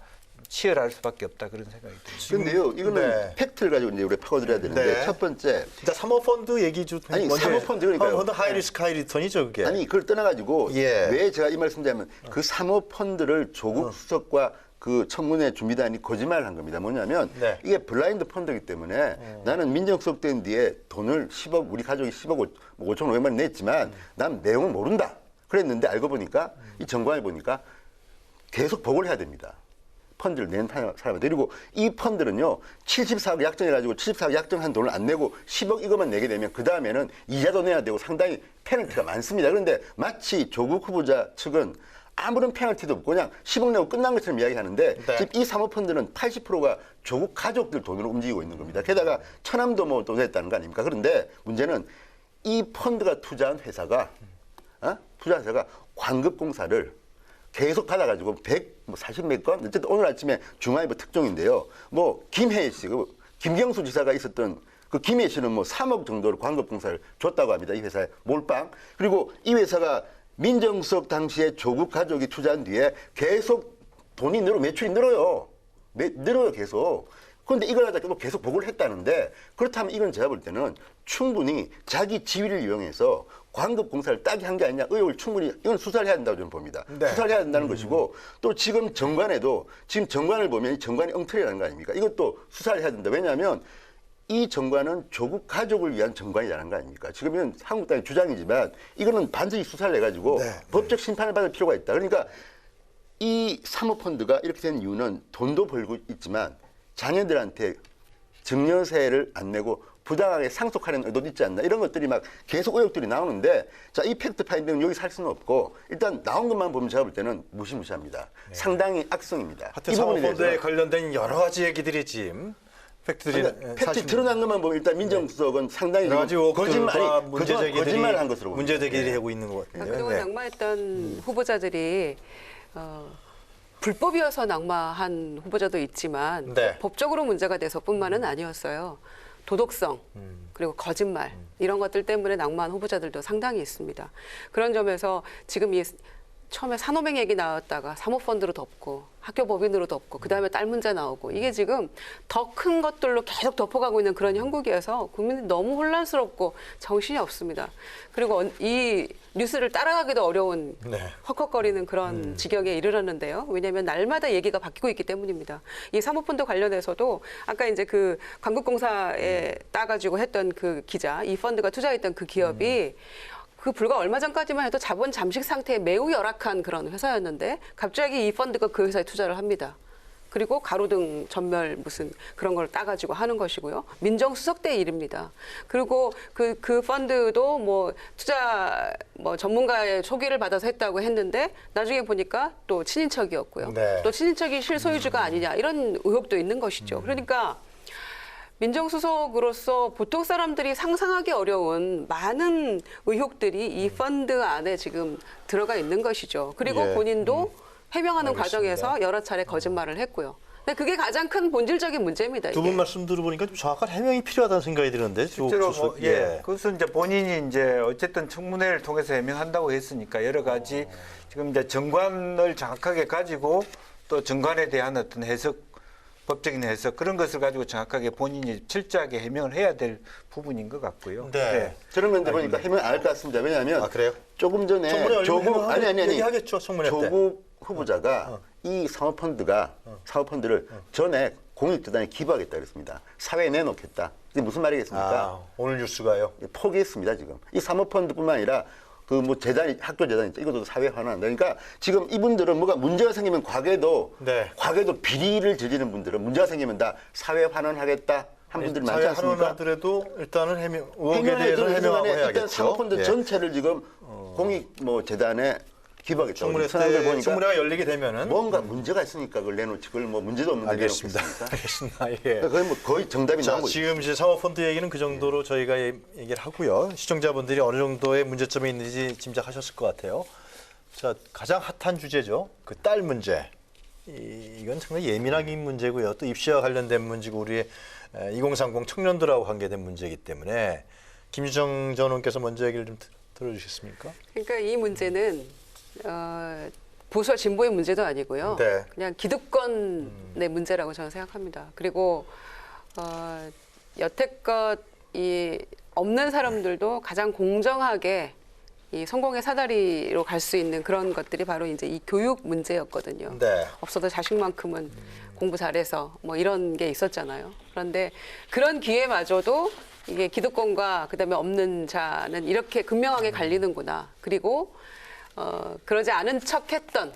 치열할 수밖에 없다 그런 생각이 듭니다. 그런데요, 이거는 네. 팩트를 가지고 이제 우리가 파고들어야 되는데 네. 첫 번째, 일단 사모펀드 얘기 좀 아니, 먼저 사모펀드 그러니까요. 사모펀드 하이리스크 하이리턴이죠, 그게. 아니 그걸 떠나가지고 예. 왜 제가 이 말씀드리면 그 사모펀드를 조국 수석과 그 청문회 준비단이 거짓말을 한 겁니다. 뭐냐면 네. 이게 블라인드 펀드이기 때문에 나는 민정수석 된 뒤에 돈을 10억, 우리 가족이 10억 5,500만 냈지만 난 내용을 모른다. 그랬는데 알고 보니까 이 정관을 보니까 계속 보고를 해야 됩니다. 펀드를 낸 사람한테. 그리고 이 펀드는요, 74억 약정해가지고 74억 약정한 돈을 안 내고 10억 이것만 내게 되면 그 다음에는 이자도 내야 되고 상당히 페널티가 많습니다. 그런데 마치 조국 후보자 측은 아무런 페널티도 없고 그냥 10억 내고 끝난 것처럼 이야기하는데 네. 지금 이 사모펀드는 80%가 조국 가족들 돈으로 움직이고 있는 겁니다. 게다가 천암도 뭐 돈 냈다는 거 아닙니까? 그런데 문제는 이 펀드가 투자한 회사가 광급공사를 계속 받아가지고 140 몇 건, 어쨌든 오늘 아침에 중앙일보 특종인데요. 뭐 김혜애 씨, 김경수 지사가 있었던 그 김혜애 씨는 뭐 3억 정도를 광급공사를 줬다고 합니다. 이 회사에 몰빵. 그리고 이 회사가 민정수석 당시에 조국 가족이 투자한 뒤에 계속 돈이 매출이 늘어요. 늘어요, 계속. 그런데 이걸 가지고 계속 보고를 했다는데 그렇다면 이건 제가 볼 때는 충분히 자기 지위를 이용해서 광급공사를 따게 한 게 아니냐 의혹을 충분히 이건 수사를 해야 된다고 저는 봅니다. 네. 수사를 해야 된다는 것이고 또 지금 정관에도 지금 정관을 보면 이 정관이 엉터리라는 거 아닙니까? 이것도 수사를 해야 된다. 왜냐하면 이 정관은 조국 가족을 위한 정관이라는 거 아닙니까? 지금은 한국당의 주장이지만 이거는 반드시 수사를 해가지고 네. 법적 심판을 받을 필요가 있다. 그러니까 이 사모펀드가 이렇게 된 이유는 돈도 벌고 있지만 자녀들한테 증여세를 안 내고 부당하게 상속하려는 의도도 있지 않나 이런 것들이 막 계속 의혹들이 나오는데 자, 이 팩트 파인딩은 여기 살 수는 없고 일단 나온 것만 보면 제가 볼 때는 무시무시합니다. 상당히 악성입니다. 하여튼 이 부분에 사모펀드에 대해서 관련된 여러 가지 얘기들이 지금 팩트들이 팩트 드러난 것만 보면 일단 민정수석은 상당히 여러 가지 의혹들과 거짓말을 한 것으로 봅니다. 문제제기를 하고 있는 것 같은데요. 그동안 네. 낙마했던 후보자들이 불법이어서 낙마한 후보자도 있지만 네. 법적으로 문제가 돼서뿐만은 아니었어요. 도덕성 그리고 거짓말 이런 것들 때문에 낙마한 후보자들도 상당히 있습니다. 그런 점에서 지금 이 처음에 산호맹 얘기 나왔다가 사모펀드로 덮고 학교 법인으로 덮고 그다음에 딸 문제 나오고 이게 지금 더 큰 것들로 계속 덮어가고 있는 그런 형국이어서 국민들이 너무 혼란스럽고 정신이 없습니다. 그리고 이 뉴스를 따라가기도 어려운 네. 헉헉거리는 그런 지경에 이르렀는데요. 왜냐하면 날마다 얘기가 바뀌고 있기 때문입니다. 이 사모펀드 관련해서도 아까 이제 그 광급공사에 따가지고 했던 그 기자, 이 펀드가 투자했던 그 기업이 그 불과 얼마 전까지만 해도 자본 잠식 상태에 매우 열악한 그런 회사였는데 갑자기 이 펀드가 그 회사에 투자를 합니다. 그리고 가로등 전멸 무슨 그런 걸 따가지고 하는 것이고요. 민정수석 때 일입니다. 그리고 그 펀드도 뭐 투자 뭐 전문가의 소개를 받아서 했다고 했는데 나중에 보니까 또 친인척이었고요. 네. 또 친인척이 실소유주가 아니냐 이런 의혹도 있는 것이죠. 그러니까 민정수석으로서 보통 사람들이 상상하기 어려운 많은 의혹들이 이 펀드 안에 지금 들어가 있는 것이죠. 그리고 예. 본인도 해명하는 알겠습니다. 과정에서 여러 차례 거짓말을 했고요. 근데 그게 가장 큰 본질적인 문제입니다. 두 분 말씀 들어보니까 좀 정확한 해명이 필요하다는 생각이 드는데. 실제로 그것은 이제 본인이 이제 어쨌든 청문회를 통해서 해명한다고 했으니까 여러 가지 지금 이제 정관을 정확하게 가지고 또 정관에 대한 어떤 해석, 법적인 해석 그런 것을 가지고 정확하게 본인이 철저하게 해명을 해야 될 부분인 것 같고요. 네. 저런 건데 보니까 해명 안 할 것 같습니다. 왜냐하면 아, 그래요? 조금 전에 청문회 조국 아니 얘기하겠죠, 청문회 때. 조국 후보자가 이 사모펀드를 전액 공익재단에 기부하겠다 그랬습니다. 사회에 내놓겠다. 이게 무슨 말이겠습니까? 아, 오늘 뉴스가요. 포기했습니다 지금. 이 사모펀드뿐만 아니라 그 뭐 재단이 학교 재단 있죠. 이것도 사회 환원한다. 그러니까 지금 이분들은 뭐가 문제가 생기면 과거에도 비리를 저지른 분들은 문제가 생기면 다 사회 환원하겠다 한 분들이 많지 사회 않습니까? 환원하더라도 일단은 의혹에 대해서는 해명하고 해야겠죠. 일단 사모펀드 전체를 지금 공익 뭐 재단에 기부하겠다. 청문회 사람들 때 보니까 청문회가 열리게 되면은 뭔가 문제가 있으니까 그걸 내놓지 그걸 뭐 문제도 없는데 알겠습니다. 내놓겠습니까? 알겠습니다. 예. 거의 뭐 거의 정답이 자, 나오고 있죠. 지금 이제 사모펀드 얘기는 그 정도로 저희가 얘기를 하고요. 시청자분들이 어느 정도의 문제점이 있는지 짐작하셨을 것 같아요. 자, 가장 핫한 주제죠. 그 딸 문제. 이건 정말 예민한 문제고요. 또 입시와 관련된 문제고 우리의 2030 청년들하고 관계된 문제이기 때문에 김유정 전 의원께서 먼저 얘기를 좀 들어주시겠습니까? 그러니까 이 문제는 보수와 진보의 문제도 아니고요. 네. 그냥 기득권의 문제라고 저는 생각합니다. 그리고 여태껏 이 없는 사람들도 가장 공정하게 이 성공의 사다리로 갈 수 있는 그런 것들이 바로 이제 이 교육 문제였거든요. 네. 없어도 자식만큼은 공부 잘해서 뭐 이런 게 있었잖아요. 그런데 그런 기회마저도 이게 기득권과 그다음에 없는 자는 이렇게 극명하게 갈리는구나. 그리고 그러지 않은 척했던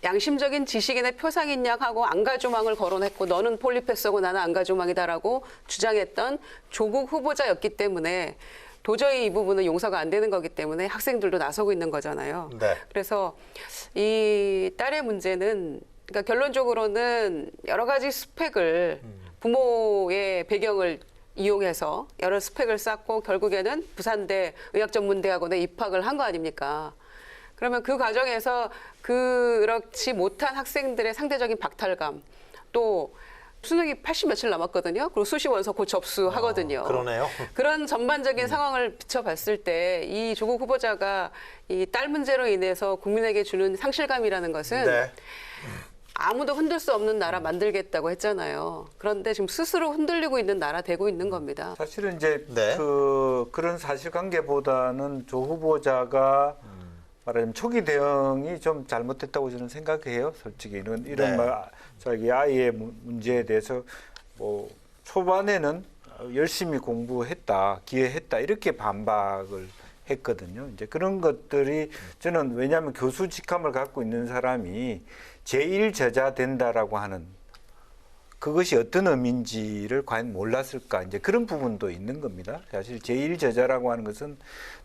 양심적인 지식인의 표상인 약하고 안가조망을 거론했고 너는 폴리패스고 나는 안가조망이다라고 주장했던 조국 후보자였기 때문에 도저히 이 부분은 용서가 안 되는 거기 때문에 학생들도 나서고 있는 거잖아요. 네. 그래서 이 딸의 문제는 그러니까 결론적으로는 여러 가지 스펙을 부모의 배경을 이용해서 여러 스펙을 쌓고 결국에는 부산대 의학전문대학원에 입학을 한 거 아닙니까? 그러면 그 과정에서 그렇지 못한 학생들의 상대적인 박탈감, 또 수능이 80 며칠 남았거든요. 그리고 수시 원서 곧 접수하거든요. 그러네요. 그런 전반적인 상황을 비춰봤을 때 이 조국 후보자가 이 딸 문제로 인해서 국민에게 주는 상실감이라는 것은 네. 아무도 흔들 수 없는 나라 만들겠다고 했잖아요. 그런데 지금 스스로 흔들리고 있는 나라 되고 있는 겁니다. 사실은 이제 네. 그런 사실관계보다는 조 후보자가 말하자면 초기 대응이 좀 잘못됐다고 저는 생각해요. 솔직히 이런 네. 자기 아이의 문제에 대해서 뭐 초반에는 열심히 공부했다, 기여했다 이렇게 반박을 했거든요. 이제 그런 것들이 저는 왜냐하면 교수 직함을 갖고 있는 사람이 제1저자 된다라고 하는 그것이 어떤 의미인지를 과연 몰랐을까 이제 그런 부분도 있는 겁니다. 사실 제1저자라고 하는 것은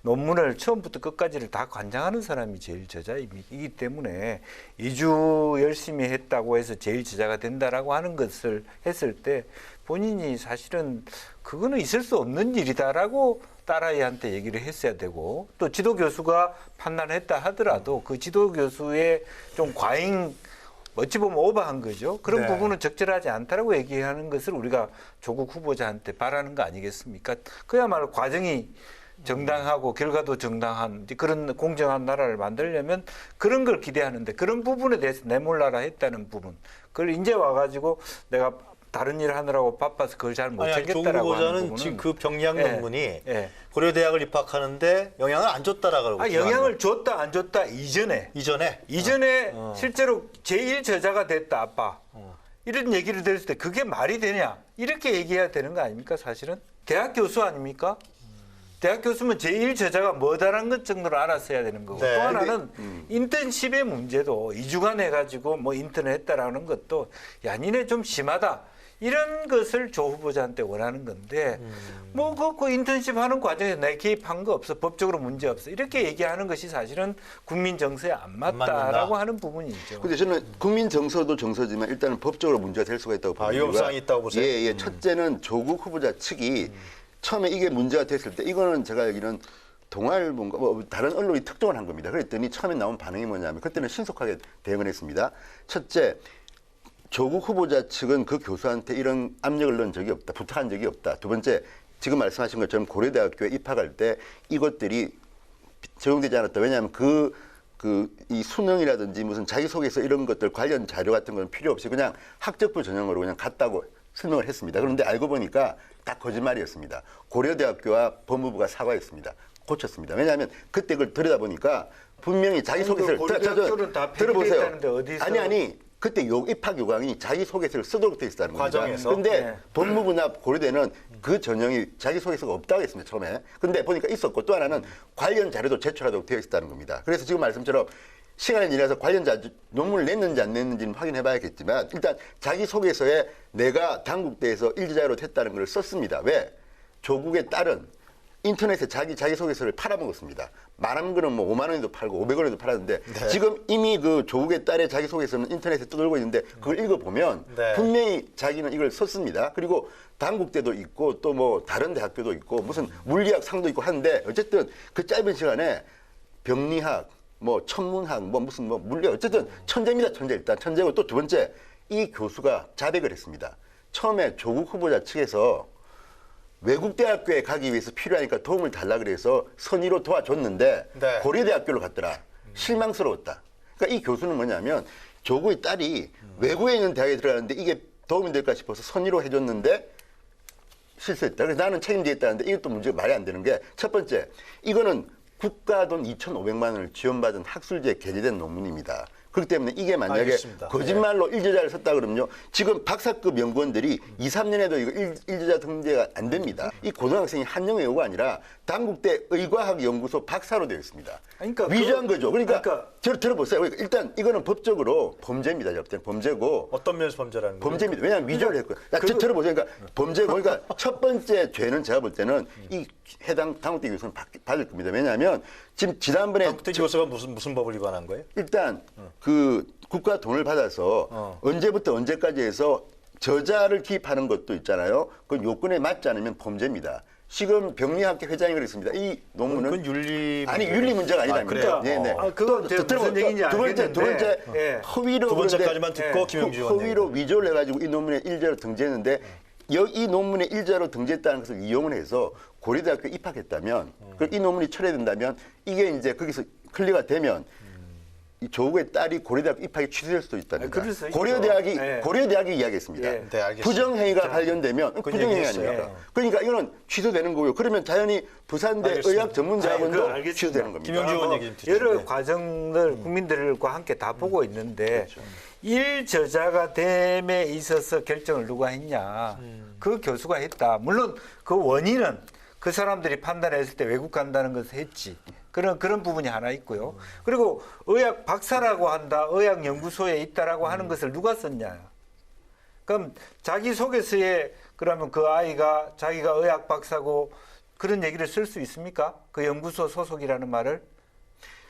논문을 처음부터 끝까지를 다 관장하는 사람이 제1저자이기 때문에 2주 열심히 했다고 해서 제1저자가 된다라고 하는 것을 했을 때 본인이 사실은 그거는 있을 수 없는 일이다라고 딸아이한테 얘기를 했어야 되고 또 지도교수가 판단했다 하더라도 그 지도교수의 좀 과잉 어찌 보면 오버한 거죠. 그런 네. 부분은 적절하지 않다라고 얘기하는 것을 우리가 조국 후보자한테 바라는 거 아니겠습니까? 그야말로 과정이 정당하고 결과도 정당한 그런 공정한 나라를 만들려면 그런 걸 기대하는데 그런 부분에 대해서 내몰라라 했다는 부분. 그걸 이제 와가지고 내가 다른 일 하느라고 바빠서 그걸 잘 못 조국 챙겼다라고 하는 후보자는 부분은 지금 그 병리학 논문이 예. 고려대학을 입학하는데 영향을 안 줬다라고 그러고 영향을 줬다 안 줬다 이전에 실제로 제1저자가 됐다 아빠 이런 얘기를 들었을 때 그게 말이 되냐 이렇게 얘기해야 되는 거 아닙니까? 사실은 대학 교수 아닙니까? 대학 교수면 제1 저자가 뭐다라는 것 정도로 알았어야 되는 거고 네. 또 하나는 인턴십의 문제도 2주간 해가지고 뭐 인턴을 했다라는 것도 야 니네 좀 심하다 이런 것을 조 후보자한테 원하는 건데 뭐 그 인턴십 하는 과정에서 내 개입한 거 없어 법적으로 문제 없어 이렇게 얘기하는 것이 사실은 국민 정서에 안 맞다라고 하는 부분이죠. 근데 저는 국민 정서도 정서지만 일단은 법적으로 문제가 될 수가 있다고 봅니다. 위험성이 있다고 보세요? 예. 첫째는 조국 후보자 측이 처음에 이게 문제가 됐을 때 이거는 제가 여기는 동아일보인가 뭐 다른 언론이 특종을 한 겁니다. 그랬더니 처음에 나온 반응이 뭐냐면 그때는 신속하게 대응을 했습니다. 첫째, 조국 후보자 측은 그 교수한테 이런 압력을 넣은 적이 없다. 부탁한 적이 없다. 두 번째, 지금 말씀하신 것처럼 고려대학교에 입학할 때 이것들이 적용되지 않았다. 왜냐하면 이 수능이라든지 무슨 자기소개서 이런 것들 관련 자료 같은 건 필요 없이 그냥 학적부 전형으로 그냥 갔다고 설명을 했습니다. 그런데 알고 보니까 다 거짓말이었습니다. 고려대학교와 법무부가 사과했습니다. 고쳤습니다. 왜냐하면 그때 그걸 들여다보니까 분명히 자기소개서를 고려대학교는 다 폐기됐다는데 어디서? 아니 그때 입학 요강이 자기소개서를 쓰도록 돼 있다는 겁니다. 과정에서? 그런데 네. 법무부나 고려대는 그 전형이 자기소개서가 없다고 했습니다. 처음에. 근데 보니까 있었고 또 하나는 관련 자료도 제출하도록 되어 있다는 겁니다. 그래서 지금 말씀처럼 시간이 지나서 관련 논문을 냈는지 안 냈는지는 확인해 봐야겠지만 일단 자기소개서에 내가 당국대에서 일자로 했다는 걸 썼습니다. 왜? 조국의 딸은 인터넷에 자기소개서를 팔아먹었습니다. 말하는 거는 뭐 5만 원에도 팔고 500원에도 팔았는데 지금 이미 그 조국의 딸의 자기소개서는 인터넷에 떠돌고 있는데 그걸 읽어보면 분명히 자기는 이걸 썼습니다. 그리고 당국대도 있고 또 뭐 다른 대학교도 있고 무슨 물리학 상도 있고 하는데 어쨌든 그 짧은 시간에 병리학 뭐 천문학 뭐 무슨 뭐 물리학 어쨌든 천재입니다. 천재 일단 천재고 또 두 번째 이 교수가 자백을 했습니다. 처음에 조국 후보자 측에서 외국 대학교에 가기 위해서 필요하니까 도움을 달라 그래서 선의로 도와줬는데 고려대학교로 갔더라. 실망스러웠다. 그러니까 이 교수는 뭐냐면 조국의 딸이 외국에 있는 대학에 들어가는데 이게 도움이 될까 싶어서 선의로 해줬는데 실수했다. 그래서 나는 책임지겠다는데 이것도 문제가 말이 안 되는 게 첫 번째 이거는 국가 돈 2,500만 원을 지원받은 학술지에 게재된 논문입니다. 그렇기 때문에 이게 만약에 알겠습니다. 거짓말로 일저자를 썼다 그러면요. 지금 박사급 연구원들이 2, 3년에도 이거 일저자 등재가 안 됩니다. 이 고등학생이 한영 외우가 아니라 당국대 의과학연구소 박사로 되어 있습니다. 그러니까 위조한 거죠. 그러니까 들어보세요. 그러니까 일단 이거는 법적으로 범죄입니다. 범죄고. 어떤 면에서 범죄라는 거예요? 범죄입니다. 왜냐하면 위조를 했고요. 들어보세요. 그러니까 범죄고. 그러니까 첫 번째 죄는 제가 볼 때는 이 해당 당국대 교수는 받을 겁니다. 왜냐하면 지금 지난번에 당국대 교수가 무슨 법을 위반한 거예요? 일단 그 국가 돈을 받아서 언제부터 언제까지 해서 저자를 기입하는 것도 있잖아요. 그 요건에 맞지 않으면 범죄입니다. 지금 병리학회 회장이 그랬습니다. 이 논문은 그건 윤리 윤리 문제가 아니다. 그래요? 네네. 그건 무슨 얘기인지 알겠는데. 두 번째 예. 허위로 두 번째까지만 듣고 김영주 의원 허위로 위조를 해가지고 이 논문에 일자로 등재했는데 이 논문에 일자로 등재했다는 것을 이용을 해서 고려대학교에 입학했다면 이 논문이 철회된다면 이게 이제 거기서 클리어가 되면 이 조국의 딸이 고려대학 입학이 취소될 수도 있답니다. 고려대학이 이야기했습니다. 네, 알겠습니다. 부정행위가 발견되면 부정행위 얘기했어요. 아닙니까? 그러니까 이거는 취소되는 거고요. 그러면 자연히 부산대 알겠습니다. 의학전문대학원도 취소되는 겁니다. 김영주 의원 얘기 좀 듣죠. 여러 네. 과정을 국민들과 함께 다 보고 있는데 그렇죠. 일저자가 됨에 있어서 결정을 누가 했냐. 그 교수가 했다. 물론 그 원인은 그 사람들이 판단했을 때 외국 간다는 것을 했지. 그런 부분이 하나 있고요. 그리고 의학 박사라고 한다. 의학연구소에 있다라고 하는 것을 누가 썼냐. 그럼 자기소개서에 그러면 그 아이가 자기가 의학 박사고 그런 얘기를 쓸 수 있습니까? 그 연구소 소속이라는 말을?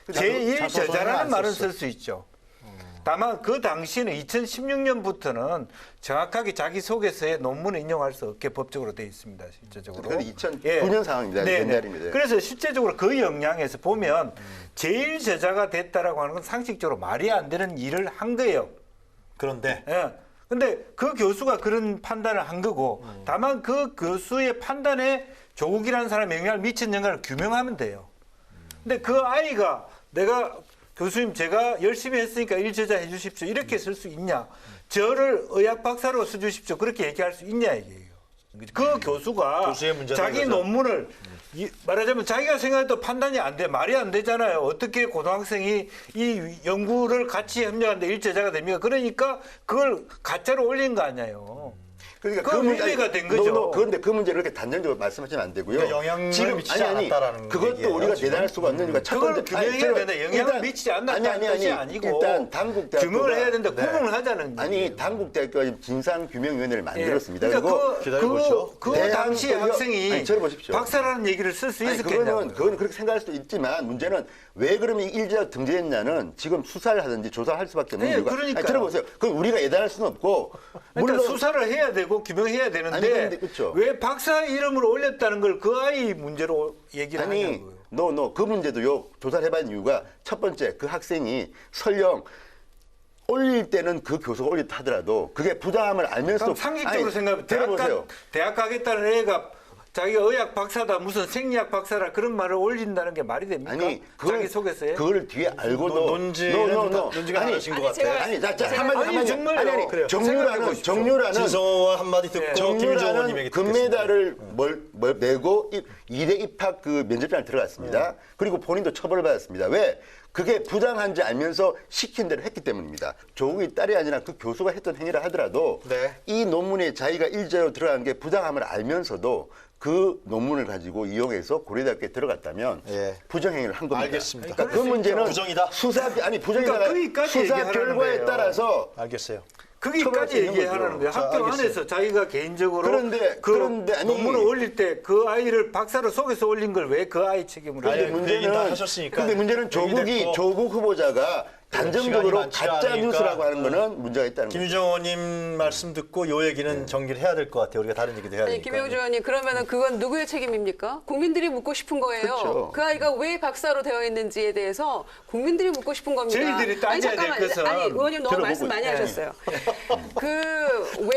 제1저자라는 말은 쓸 수 있죠. 다만 그 당시에는 2016년부터는 정확하게 자기소개서에 논문을 인용할 수 없게 법적으로 되어 있습니다. 실제적으로. 그건 2009년 상황입니다. 옛날입니다. 그래서 실제적으로 그 영향에서 보면 제1저자가 됐다라고 하는 건 상식적으로 말이 안 되는 일을 한 거예요. 그런데 예. 근데 그 교수가 그런 판단을 한 거고 다만 그 교수의 판단에 조국이라는 사람의 영향을 미친 영향을 규명하면 돼요. 근데 그 아이가 내가 교수님 제가 열심히 했으니까 일저자 해 주십시오. 이렇게 쓸 수 있냐. 저를 의학 박사로 써 주십시오. 그렇게 얘기할 수 있냐 이게요. 그 교수가 교수의 문제다 자기 이거죠. 논문을 말하자면 자기가 생각해도 판단이 안 돼. 말이 안 되잖아요. 어떻게 고등학생이 이 연구를 같이 협력하는데 일저자가 됩니까? 그러니까 그걸 가짜로 올린 거 아니에요. 그러니까 그건 의미가 된 거죠. 그런데 그 문제를 이렇게 단정적으로 말씀하시면 안 되고요. 그러니까 영향을 미치지 않았다라는 그것도 얘기예요, 우리가 지금. 대단할 수가 없는 이유가 첫 그걸 번째 규명해야 되는데 영향을 미치지 않는다는 뜻이 아니고 일단 당국대학교가 규명을 해야 되는데 네. 구분을 하자는 아니 얘기예요. 당국대학교가 진상규명위원회를 만들었습니다. 그러니까 기다려보십시오. 그 당시 대한민국이요? 학생이 아니, 들어보십시오. 박사라는 얘기를 쓸 수 아니, 있었겠냐고요. 그거는 그렇게 생각할 수도 있지만 문제는 왜 그러면 일제가 등재했냐는 지금 수사를 하든지 조사를 할 수밖에 없는 네, 이유가 그러니까요. 들어보세요. 그건 우리가 예단할 수는 없고 그러니까 물론 수사를 해야 되고 규명해야 아니, 되는데 그런데 그렇죠. 왜 박사 이름을 올렸다는 걸 그 아이 문제로 얘기를 아니 하냐고요. 그 문제도요 조사를 해본 이유가 첫 번째 그 학생이 설령 올릴 때는 그 교수가 올렸다 하더라도 그게 부당함을 알면서 그럼 상식적으로 생각하면 들어보세요. 대학 가겠다는 애가 자기가 의학 박사다 무슨 생리학 박사라 그런 말을 올린다는 게 말이 됩니까? 아니 자기 속에서요? 그걸 뒤에 알고도 논지가 안 하신 것 같아요. 아니 자 제가- 한마디 정말요. 그래요. 생각해보십시오. 정유라는 진성호와 한마디 듣고 김유정 의원님에게 듣겠습니다. 금메달을 내고 2대 입학 그 면접장을 들어갔습니다. 그리고 본인도 처벌을 받았습니다. 왜? 그게 부당한지 알면서 시킨 대로 했기 때문입니다. 조국의 딸이 아니라 그 교수가 했던 행위라 하더라도 네. 이 논문에 자기가 일제로 들어간 게 부당함을 알면서도 그 논문을 가지고 이용해서 고려대학교에 들어갔다면 예. 부정행위를 한 겁니다. 알겠습니다. 그러니까 그 문제는 부정이다? 부정이다가 거기까지 수사 얘기하라는 결과에 거예요. 따라서 알겠어요. 거기까지 처벌할 수 얘기하라는 있는 거예요. 거죠. 학교 알겠어요. 안에서 자기가 개인적으로 그런데 아니, 논문을 올릴 때 그 아이를 박사로 속여서 올린 걸 왜 그 아이 책임으로 아니, 해요? 그 얘기는 다 하셨으니까 근데 문제는 얘기됐고. 조국 후보자가 단정적으로 시간이 많지가 가짜 않으니까. 뉴스라고 하는 거는 문제가 있다는 거죠. 김유정 의원님 말씀 듣고 요 얘기는 정리를 해야 될 것 같아요. 우리가 다른 얘기도 해야 아니, 되니까. 김영주 의원님 그러면은 그건 누구의 책임입니까? 국민들이 묻고 싶은 거예요. 그렇죠. 그 아이가 왜 박사로 되어 있는지에 대해서 국민들이 묻고 싶은 겁니다. 저희들이 따져야 될 것은 아니 의원님 너무 들어보고 말씀 많이 있- 하셨어요. 그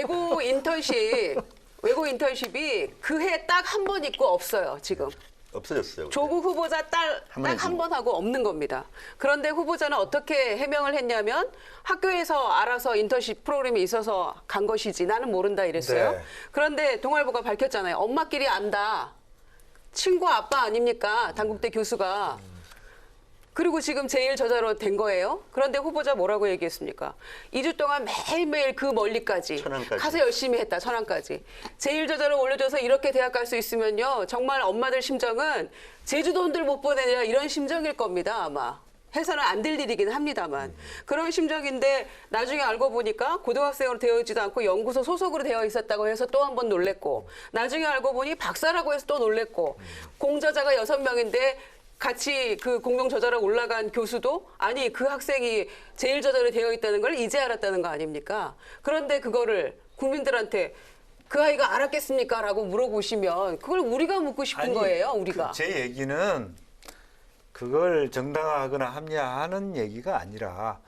외고 인턴십이 그해 딱 한 번 있고 없어요 지금. 없어졌어요. 조국 후보자 딸 한 딱 한 번 하고 없는 겁니다. 그런데 후보자는 어떻게 해명을 했냐면 학교에서 알아서 인턴십 프로그램이 있어서 간 것이지 나는 모른다 이랬어요. 네. 그런데 동아일보가 밝혔잖아요. 엄마끼리 안다. 친구 아빠 아닙니까? 당국대 교수가. 그리고 지금 제일 저자로 된 거예요. 그런데 후보자 뭐라고 얘기했습니까? 2주 동안 매일매일 그 멀리까지 천안까지. 가서 열심히 했다. 천안까지. 제일 저자로 올려줘서 이렇게 대학 갈 수 있으면요. 정말 엄마들 심정은 제주도원들 못 보내냐 이런 심정일 겁니다. 아마. 해서는 안 될 일이긴 합니다만. 그런 심정인데 나중에 알고 보니까 고등학생으로 되어 있지도 않고 연구소 소속으로 되어 있었다고 해서 또 한 번 놀랬고 나중에 알고 보니 박사라고 해서 또 놀랬고 공저자가 6명인데 같이 그 공동 저자로 올라간 교수도 아니 그 학생이 제일 저자로 되어 있다는 걸 이제 알았다는 거 아닙니까? 그런데 그거를 국민들한테 그 아이가 알았겠습니까? 라고 물어보시면 그걸 우리가 묻고 싶은 아니, 거예요. 우리가. 제 얘기는 그걸 정당화하거나 합리화하는 얘기가 아니라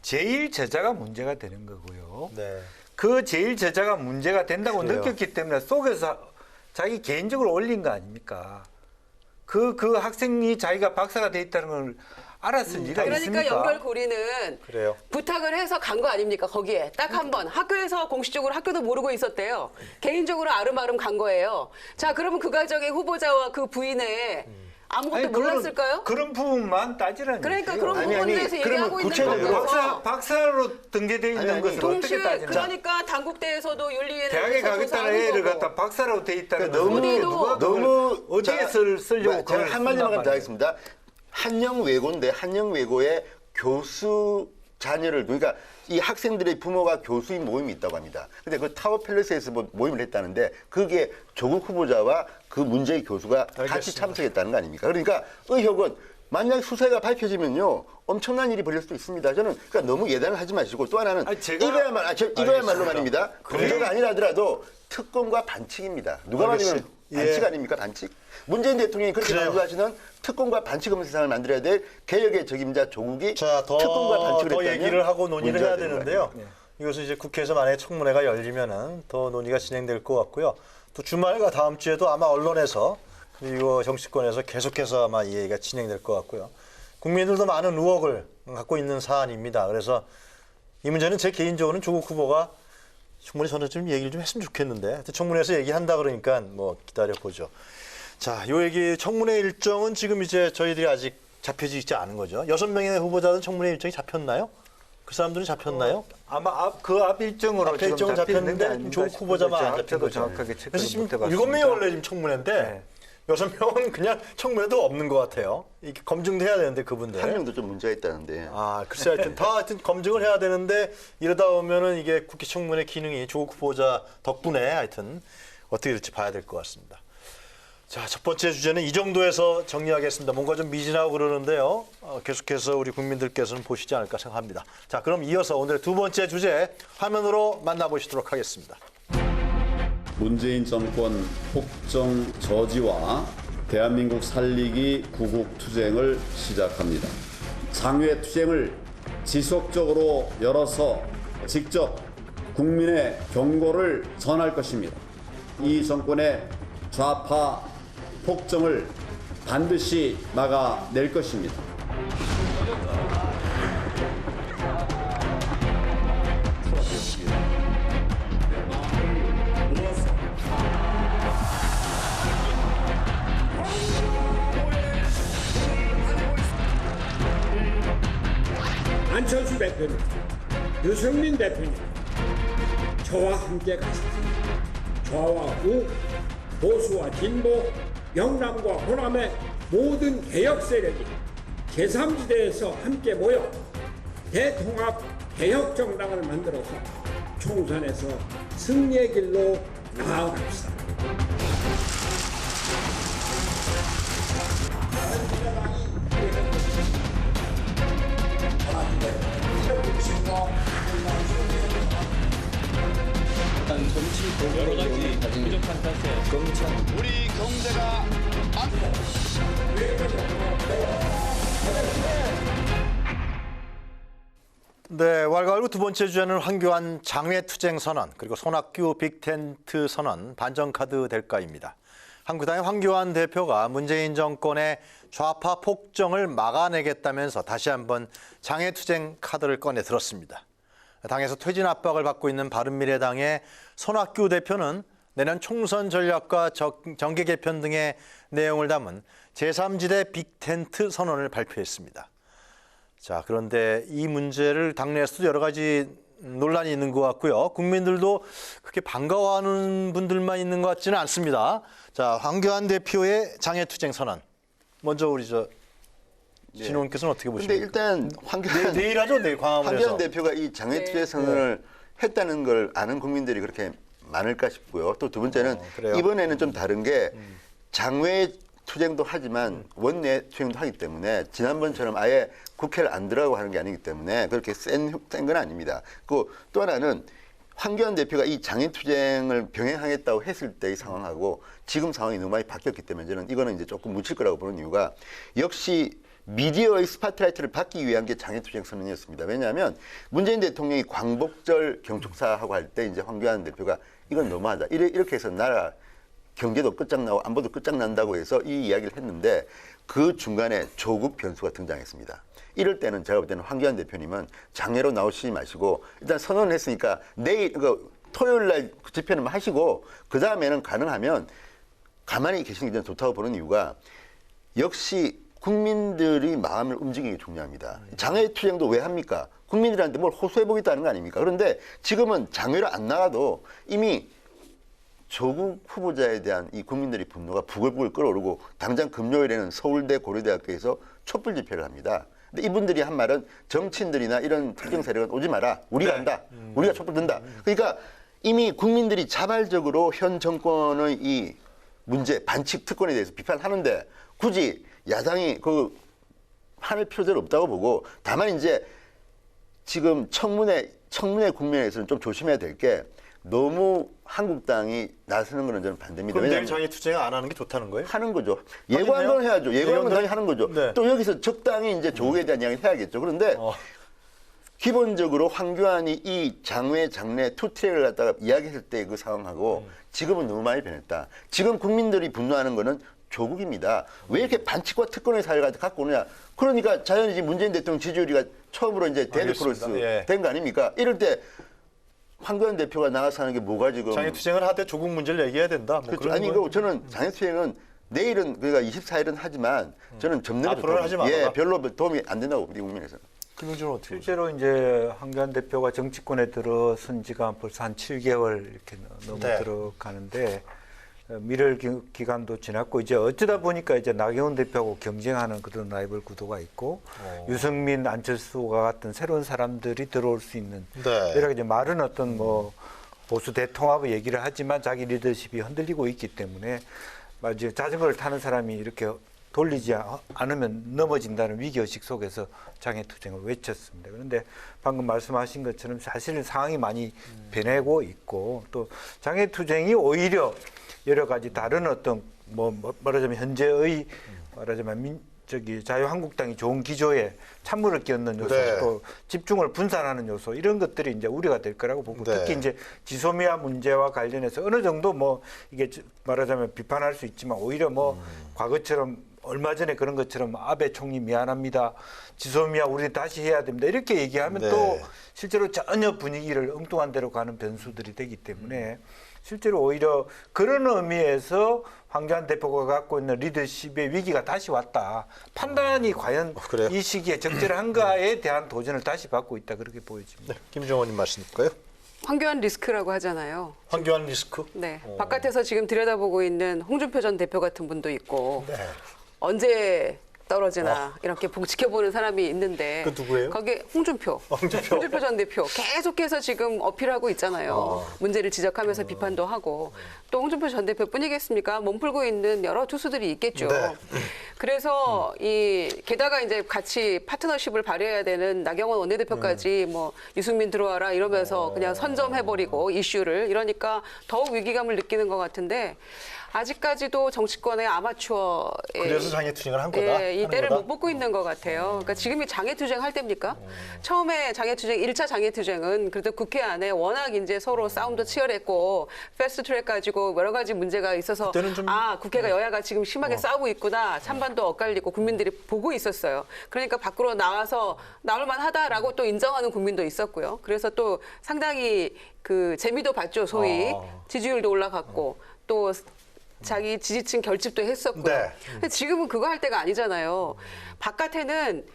제일 저자가 문제가 되는 거고요. 네. 그 제일 저자가 문제가 된다고 그래요. 느꼈기 때문에 속에서 자기 개인적으로 올린 거 아닙니까? 그 학생이 자기가 박사가 돼 있다는 걸 알았을 리가 그러니까 있습니까? 연결고리는 그래요. 부탁을 해서 간 거 아닙니까? 거기에 딱 한 번 학교에서 공식적으로 학교도 모르고 있었대요. 개인적으로 아름아름 간 거예요. 자, 그러면 그 가정의 후보자와 그 부인의 아무것도 아니, 몰랐을까요? 그런 부분만 따지라는 그러니까 얘기예요. 그런 아니, 부분에 아니, 대해서 그러면 얘기하고 있는 구체적으로 거면서 박사로 등재돼 있는 아니, 것을 동시에 어떻게 따지나? 그러니까 당국대에서도 윤리위원회 대학에 가겠다는 애를 갖다 박사로 돼 있다는 그러니까 것을 너무- 누가 너무 어디에 자, 쓰려고 제가 그걸 한마디만 쓴단 더 하겠습니다. 한영외고인데 한영외고의 교수 자녀를 그러니까 이 학생들의 부모가 교수인 모임이 있다고 합니다. 근데 그 타워 팰리스에서 모임을 했다는데 그게 조국 후보자와 그 문재인 교수가 같이 알겠습니다. 참석했다는 거 아닙니까? 그러니까 의혹은 만약 수사가 밝혀지면요 엄청난 일이 벌릴 수도 있습니다. 저는 그러니까 너무 예단을 하지 마시고 또 하나는 아니, 제가- 이거야말로 말입니다. 검토가 아니라 하더라도 특검과 반칙입니다. 누가 알겠어요. 말하면 반칙 예. 아닙니까? 반칙? 문재인 대통령이 그렇게 그래요. 강조하시는 특검과 반칙 세상을 만들어야 될 개혁의 적임자 조국이 자, 특검과 반칙을 더 했다면 얘기를 하고 논의를 문제가 해야 되는 되는데요. 거예요. 이것은 이제 국회에서 만약에 청문회가 열리면은 더 논의가 진행될 것 같고요. 또 주말과 다음 주에도 아마 언론에서 그리고 정치권에서 계속해서 아마 이 얘기가 진행될 것 같고요. 국민들도 많은 의혹을 갖고 있는 사안입니다. 그래서 이 문제는 제 개인적으로는 조국 후보가 충분히 저는 좀 얘기를 좀 했으면 좋겠는데 하여튼 청문회에서 얘기한다 그러니까 뭐 기다려 보죠. 자, 요 얘기 청문회 일정은 지금 이제 저희들이 아직 잡혀지지 않은 거죠. 6명의 후보자는 청문회 일정이 잡혔나요? 그 사람들은 잡혔나요? 아마 그 앞 일정으로 앞에 지금 일정은 잡혔는데 잡혔는데 아닌가 조국 후보자만 안 싶은데 잡힌 저도 거죠. 정확하게 체크를 그래서 지금 못 해봤습니다. 7명이 원래 지금 청문회인데 네. 6명은 그냥 청문회도 없는 것 같아요. 이게 검증도 해야 되는데 그분들. 한 명도 좀 문제가 있다는데. 아, 글쎄 하여튼 하여튼 검증을 해야 되는데 이러다 보면은 이게 국회 청문회 기능이 조국 후보자 덕분에 하여튼 어떻게 될지 봐야 될 것 같습니다. 자, 첫 번째 주제는 이 정도에서 정리하겠습니다. 뭔가 좀 미진하고 그러는데요. 계속해서 우리 국민들께서는 보시지 않을까 생각합니다. 자, 그럼 이어서 오늘 두 번째 주제 화면으로 만나보시도록 하겠습니다. 문재인 정권 폭정 저지와 대한민국 살리기 구국투쟁을 시작합니다. 장외투쟁을 지속적으로 열어서 직접 국민의 경고를 전할 것입니다. 이 정권의 좌파 폭정을 반드시 막아낼 것입니다. 안철수 대표님, 유승민 대표님, 저와 함께 가십시오. 좌와 우, 보수와 진보, 영남과 호남의 모든 개혁 세력이 제3지대에서 함께 모여 대통합 개혁 정당을 만들어서 총선에서 승리의 길로 나아갑시다. 여러 가지 부족한 탓에 우리 경제가 네, 왈가왈부 두 번째 주제는 황교안 장외투쟁 선언 그리고 손학규 빅텐트 선언 반전카드 될까입니다. 한국당의 황교안 대표가 문재인 정권의 좌파 폭정을 막아내겠다면서 다시 한번 장외투쟁 카드를 꺼내 들었습니다. 당에서 퇴진 압박을 받고 있는 바른미래당의 손학규 대표는 내년 총선 전략과 정계 개편 등의 내용을 담은 제3지대 빅텐트 선언을 발표했습니다. 자, 그런데 이 문제를 당내에서도 여러 가지 논란이 있는 것 같고요. 국민들도 그렇게 반가워하는 분들만 있는 것 같지는 않습니다. 자, 황교안 대표의 장외투쟁 선언. 먼저 우리 신원께서는 어떻게 보십니까? 근데 일단 황교안 내일 하죠, 내일 광화문에서. 황교안 대표가 이 장외투쟁 선언을 했다는 걸 아는 국민들이 그렇게 많을까 싶고요. 또 두 번째는 그래요? 이번에는 좀 다른 게 장외 투쟁도 하지만 원내 투쟁도 하기 때문에 지난번처럼 아예 국회를 안 들어가고 하는 게 아니기 때문에 그렇게 센 건 아닙니다. 또 하나는 황교안 대표가 이 장외 투쟁을 병행하겠다고 했을 때의 상황하고 지금 상황이 너무 많이 바뀌었기 때문에 저는 이거는 이제 조금 묻힐 거라고 보는 이유가 역시 미디어의 스팟라이트를 받기 위한 게 장외투쟁 선언이었습니다. 왜냐하면 문재인 대통령이 광복절 경축사하고 할 때 이제 황교안 대표가 이건 너무하다. 이렇게 해서 나라 경제도 끝장나고 안보도 끝장난다고 해서 이 이야기를 했는데 그 중간에 조국 변수가 등장했습니다. 이럴 때는 제가 볼 때는 황교안 대표님은 장외로 나오시지 마시고 일단 선언을 했으니까 내일 토요일 날 집회는 하시고 그 다음에는 가능하면 가만히 계시는 게 좋다고 보는 이유가 역시 국민들이 마음을 움직이는 게 중요합니다. 장외투쟁도 왜 합니까? 국민들한테 뭘 호소해보겠다는 거 아닙니까? 그런데 지금은 장외로 안 나가도 이미 조국 후보자에 대한 이 국민들의 분노가 부글부글 끓어오르고 당장 금요일에는 서울대 고려대학교에서 촛불 집회를 합니다. 근데 이분들이 한 말은 정치인들이나 이런 특정 세력은 오지 마라. 우리가 한다. 우리가 촛불 든다. 그러니까 이미 국민들이 자발적으로 현 정권의 이 문제, 반칙 특권에 대해서 비판하는데 굳이 야당이 하늘 필요는 없다고 보고 다만 이제 지금 청문회 국면에서는 좀 조심해야 될 게 너무 한국당이 나서는 거는 저는 반대입니다. 그럼 내일 장외투쟁 안 하는 게 좋다는 거예요? 하는 거죠. 예고한 건 해야죠. 예고한 건 당연히 하는 거죠. 네. 또 여기서 적당히 이제 조국에 대한 이야기를 해야겠죠. 그런데 기본적으로 황교안이 이 장외 투트랙을 갖다가 이야기했을 때 그 상황하고 지금은 너무 많이 변했다. 지금 국민들이 분노하는 거는 조국입니다. 왜 이렇게 반칙과 특권의 사회를 갖고 오느냐. 그러니까 자연히 문재인 대통령 지지율이 처음으로 이제 데드크로스 된 거 아닙니까? 이럴 때 황교안 대표가 나가서 하는 게 뭐가 지금 장외투쟁을 하되 조국 문제를 얘기해야 된다. 뭐 그렇죠. 아니 이거 저는 장외투쟁은 내일은 그러니까 24일은 하지만 저는 접는 게 앞으로는 하지 말아라. 별로 도움이 안 된다고 우리 국민에서. 김용준은 어떻게 보세요? 실제로 이제 황교안 대표가 정치권에 들어선 지가 벌써 한 7개월 이렇게 넘어 네. 들어가는데 밀월 기간도 지났고 이제 어쩌다 보니까 이제 나경원 대표하고 경쟁하는 그런 라이벌 구도가 있고 유승민, 안철수와 같은 새로운 사람들이 들어올 수 있는 네. 여러 가지 말은 어떤 뭐 보수 대통합을 얘기를 하지만 자기 리더십이 흔들리고 있기 때문에 이제 자전거를 타는 사람이 이렇게 돌리지 않으면 넘어진다는 위기의식 속에서 장애투쟁을 외쳤습니다. 그런데 방금 말씀하신 것처럼 사실은 상황이 많이 변하고 있고 또 장애투쟁이 오히려 여러 가지 다른 어떤 말하자면 현재의 말하자면 자유한국당이 좋은 기조에 찬물을 끼얹는 요소, 네. 또 집중을 분산하는 요소 이런 것들이 이제 우려가 될 거라고 보고 네. 특히 이제 지소미아 문제와 관련해서 어느 정도 뭐 이게 말하자면 비판할 수 있지만 오히려 뭐 과거처럼 얼마 전에 그런 것처럼 아베 총리 미안합니다. 지소미아 우리 다시 해야 됩니다. 이렇게 얘기하면 네. 또 실제로 전혀 분위기를 엉뚱한 데로 가는 변수들이 되기 때문에 실제로 오히려 그런 의미에서 황교안 대표가 갖고 있는 리더십의 위기가 다시 왔다. 판단이 과연 그래요? 이 시기에 적절한가에 대한 도전을 다시 받고 있다. 그렇게 보여집니다. 네. 김정원님 말씀일까요? 황교안 리스크라고 하잖아요. 황교안 리스크? 네. 바깥에서 지금 들여다보고 있는 홍준표 전 대표 같은 분도 있고 네. 언제 떨어지나 이렇게 지켜보는 사람이 있는데 그 누구예요? 거기 홍준표 전 대표 계속해서 지금 어필하고 있잖아요. 문제를 지적하면서 비판도 하고 또 홍준표 전 대표뿐이겠습니까? 몸풀고 있는 여러 투수들이 있겠죠. 네. 그래서 게다가 이제 같이 파트너십을 발휘해야 되는 나경원 원내대표까지 뭐 유승민 들어와라 이러면서 그냥 선점해버리고 이슈를 이러니까 더욱 위기감을 느끼는 것 같은데 아직까지도 정치권의 아마추어의 그래서 장애투쟁을 한 거다? 예, 이 하는 때를 거다? 못 뽑고 있는 것 같아요. 그러니까 지금이 장애투쟁 할 때입니까? 처음에 장애투쟁, 1차 장애투쟁은 그래도 국회 안에 워낙 이제 서로 싸움도 치열했고 패스트트랙 가지고 여러 가지 문제가 있어서 그때는 좀 국회가 여야가 지금 심하게 싸우고 있구나. 찬반도 엇갈리고 국민들이 보고 있었어요. 그러니까 밖으로 나와서 나올만 하다라고 또 인정하는 국민도 있었고요. 그래서 또 상당히 그 재미도 봤죠. 소위 지지율도 올라갔고 또 자기 지지층 결집도 했었고요. 네. 근데 지금은 그거 할 때가 아니잖아요. 바깥에는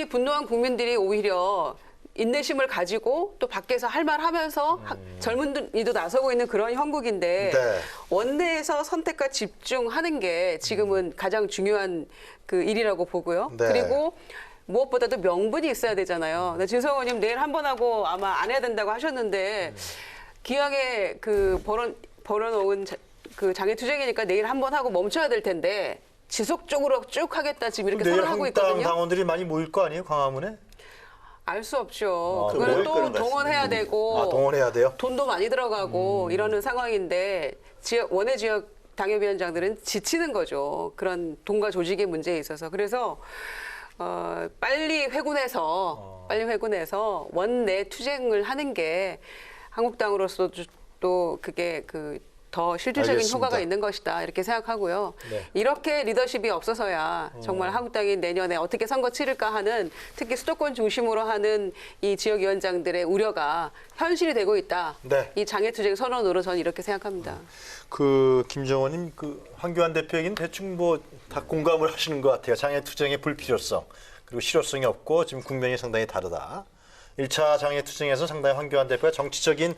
분노한 국민들이 오히려 인내심을 가지고 또 밖에서 할 말 하면서 젊은이도 나서고 있는 그런 형국인데 네. 원내에서 선택과 집중하는 게 지금은 가장 중요한 그 일이라고 보고요. 네. 그리고 무엇보다도 명분이 있어야 되잖아요. 근데 진성 의원님 내일 한 번 하고 아마 안 해야 된다고 하셨는데 기왕에 그 벌어놓은 그 장애투쟁이니까 내일 한 번 하고 멈춰야 될 텐데 지속적으로 쭉 하겠다 지금 이렇게 내일 선언하고 한국당 있거든요. 당원들이 많이 모일 거 아니에요, 광화문에? 알 수 없죠. 모일 그거는 또 거는 동원해야 되고 동원해야 돼요? 돈도 많이 들어가고 이러는 상황인데 원외 지역 당협위원장들은 지치는 거죠. 그런 돈과 조직의 문제에 있어서. 그래서 빨리 회군해서 원내 투쟁을 하는 게 한국당으로서도 또 그게 더 실질적인 알겠습니다. 효과가 있는 것이다 이렇게 생각하고요. 네. 이렇게 리더십이 없어서야 정말 한국당이 내년에 어떻게 선거 치를까 하는 특히 수도권 중심으로 하는 이 지역위원장들의 우려가 현실이 되고 있다. 네. 이 장애투쟁 선언으로 저는 이렇게 생각합니다. 김정원님 황교안 대표 얘기는 대충 다 공감을 하시는 것 같아요. 장애투쟁의 불필요성 그리고 실효성이 없고 지금 국면이 상당히 다르다. 1차 장애투쟁에서 상당히 황교안 대표가 정치적인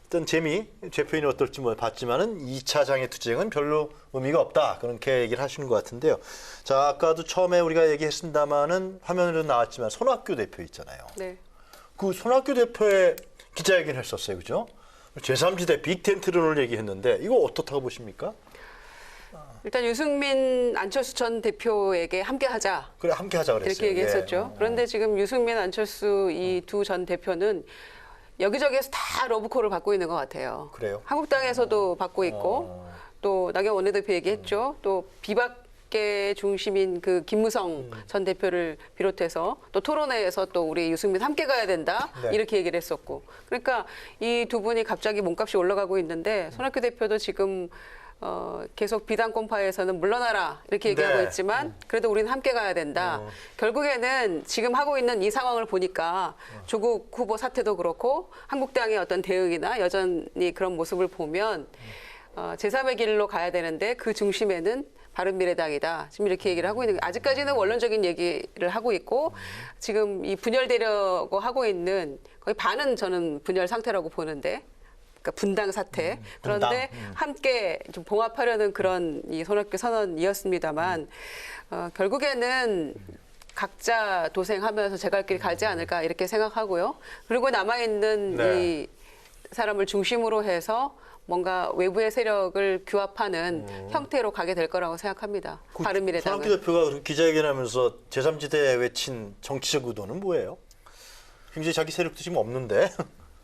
어떤 대표인이 어떨지 봤지만은 2차 장애투쟁은 별로 의미가 없다. 그렇게 얘기를 하시는 것 같은데요. 자, 아까도 처음에 우리가 얘기했습니다만은 화면으로 나왔지만 손학규 대표 있잖아요. 네. 그 손학규 대표의 기자회견을 했었어요. 그죠? 제3지대 빅텐트론을 얘기했는데 이거 어떻다고 보십니까? 일단 유승민, 안철수 전 대표에게 함께하자. 그래, 함께하자 그랬어요. 이렇게 얘기했었죠. 그런데 지금 유승민, 안철수 이 두 전 대표는 여기저기에서 다 러브콜을 받고 있는 것 같아요. 그래요? 한국당에서도 받고 있고 또 나경원 원내대표 얘기했죠. 또 비박계 중심인 그 김무성 전 대표를 비롯해서 또 토론회에서 또 우리 유승민 함께 가야 된다 네. 이렇게 얘기를 했었고. 그러니까 이 두 분이 갑자기 몸값이 올라가고 있는데 손학규 대표도 지금 계속 비당권파에서는 물러나라 이렇게 얘기하고 네. 있지만 그래도 우리는 함께 가야 된다. 결국에는 지금 하고 있는 이 상황을 보니까 조국 후보 사태도 그렇고 한국당의 어떤 대응이나 여전히 그런 모습을 보면 제3의 길로 가야 되는데 그 중심에는 바른미래당이다. 지금 이렇게 얘기를 하고 있는, 아직까지는 원론적인 얘기를 하고 있고, 지금 이 분열되려고 하고 있는 거의 반은 저는 분열 상태라고 보는데, 그러니까 분당 사태. 그런데 함께 좀 봉합하려는 그런 이 손학규 선언이었습니다만, 결국에는 각자 도생하면서 제 갈 길 가지 않을까 이렇게 생각하고요. 그리고 남아있는 이 사람을 중심으로 해서 뭔가 외부의 세력을 규합하는 형태로 가게 될 거라고 생각합니다. 바른미래당은. 손학규 대표가 기자회견하면서 제3지대 외친 정치적 의도는 뭐예요? 굉장히 자기 세력도 지금 없는데.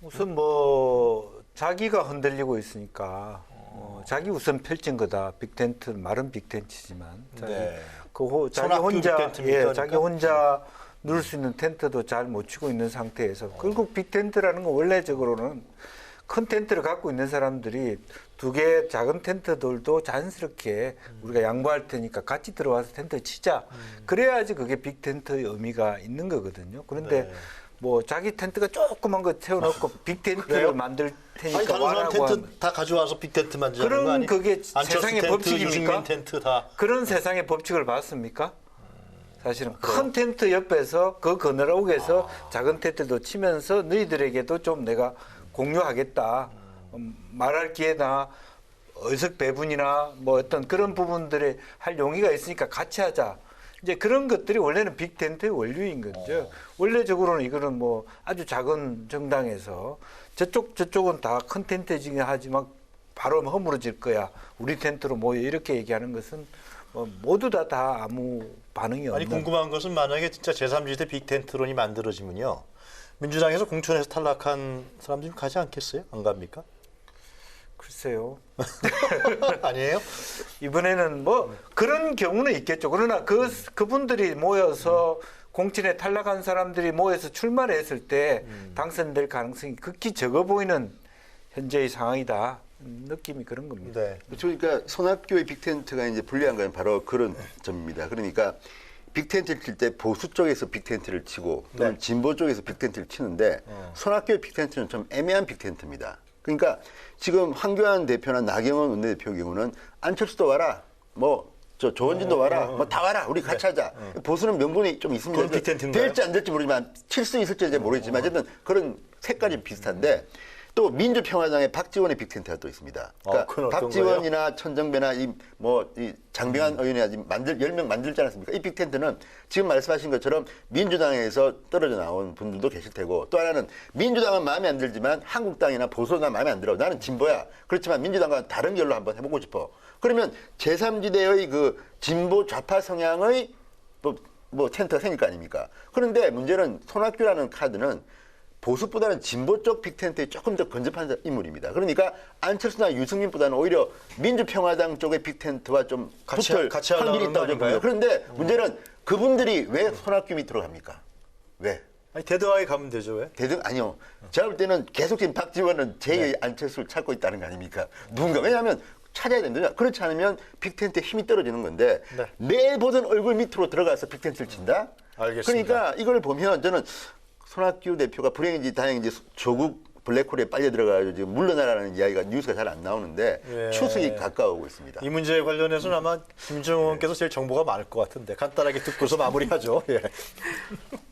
우선 뭐 자기가 흔들리고 있으니까 자기 우선 펼친 거다. 빅텐트 말은 빅텐트지만 자기 혼자 자기 혼자 누를 수 있는 텐트도 잘 못 치고 있는 상태에서 결국 빅텐트라는 건 원래적으로는 큰 텐트를 갖고 있는 사람들이 두 개 작은 텐트들도 자연스럽게 우리가 양보할 테니까 같이 들어와서 텐트 치자. 그래야지 그게 빅텐트의 의미가 있는 거거든요. 그런데 뭐 자기 텐트가 조그만 거 채워놓고 빅텐트를 만들 테니까 아니, 다른 사람 텐트 다 가져와서 빅텐트 만드는 거 아니에요? 그런 그게 세상의 법칙입니까? 텐트 다. 그런 세상의 법칙을 봤습니까? 사실은 큰 텐트 옆에서 그 그늘 옥에서 작은 텐트도 치면서 너희들에게도 좀 내가 공유하겠다. 말할 기회나 의석 배분이나 뭐 어떤 그런 부분들에 할 용의가 있으니까 같이 하자. 이제 그런 것들이 원래는 빅텐트의 원류인 거죠. 원래적으로는 이거는 뭐 아주 작은 정당에서 저쪽은 다 큰 텐트이긴 하지만 바로 허물어질 거야. 우리 텐트로 모여 이렇게 얘기하는 것은 모두 다 아무 반응이 없는. 아니 궁금한 것은 만약에 진짜 제3지대 빅텐트론이 만들어지면요. 민주당에서 공천에서 탈락한 사람들이 가지 않겠어요? 안 갑니까? 글쎄요. 아니에요? 이번에는 뭐 그런 경우는 있겠죠. 그러나 그분들이 모여서 공천에 탈락한 사람들이 모여서 출마를 했을 때 당선될 가능성이 극히 적어 보이는 현재의 상황이다. 느낌이 그런 겁니다. 네. 그러니까 손학규의 빅텐트가 이제 불리한 건 바로 그런 점입니다. 그러니까 빅텐트를 칠 때 보수 쪽에서 빅텐트를 치고 또는 진보 쪽에서 빅텐트를 치는데 손학규의 빅텐트는 좀 애매한 빅텐트입니다. 그러니까 지금 황교안 대표나 나경원 원내대표 경우는 안철수도 와라, 뭐 저 조원진도 와라, 뭐 다 와라, 우리 같이 하자. 보수는 명분이 좀 있습니다. 그건 빅텐트인가요? 될지 안 될지 모르지만 칠 수 있을지 이제 모르겠지만 어쨌든 그런 색깔이 비슷한데 또 민주평화당의 박지원의 빅텐트가 또 있습니다. 그러니까 박지원이나 천정배나 이 장병환 의원이 아직 10명 만들지 않았습니까? 이 빅텐트는 지금 말씀하신 것처럼 민주당에서 떨어져 나온 분들도 계실 테고 또 하나는 민주당은 마음에 안 들지만 한국당이나 보수는 마음에 안 들어. 나는 진보야. 그렇지만 민주당과 다른 결로 한번 해보고 싶어. 그러면 제3지대의 그 진보 좌파 성향의 뭐 텐트가 생길 거 아닙니까? 그런데 문제는 손학규라는 카드는 보수보다는 진보 쪽 빅텐트에 조금 더 근접한 인물입니다. 그러니까 안철수나 유승민보다는 오히려 민주평화당 쪽의 빅텐트와 좀 붙을 확률이 있다고 봅니다. 그런데 문제는 그분들이 왜 손학규 밑으로 갑니까? 왜? 아니 대등하게 가면 되죠, 왜? 아니요. 제가 볼 때는 계속 지금 박지원은 제2의 안철수를 찾고 있다는 거 아닙니까? 누군가. 왜냐하면 찾아야 됩니다. 그렇지 않으면 빅텐트에 힘이 떨어지는 건데 내 보던 얼굴 밑으로 들어가서 빅텐트를 친다? 알겠습니다. 그러니까 이걸 보면 저는 손학규 대표가 불행인지 다행인지 조국 블랙홀에 빨려 들어가서 지금 물러나라는 이야기가 뉴스가 잘 안 나오는데 추석이 가까워오고 있습니다. 이 문제에 관련해서는 아마 김정은 의원께서 제일 정보가 많을 것 같은데 간단하게 듣고서 마무리하죠. 예.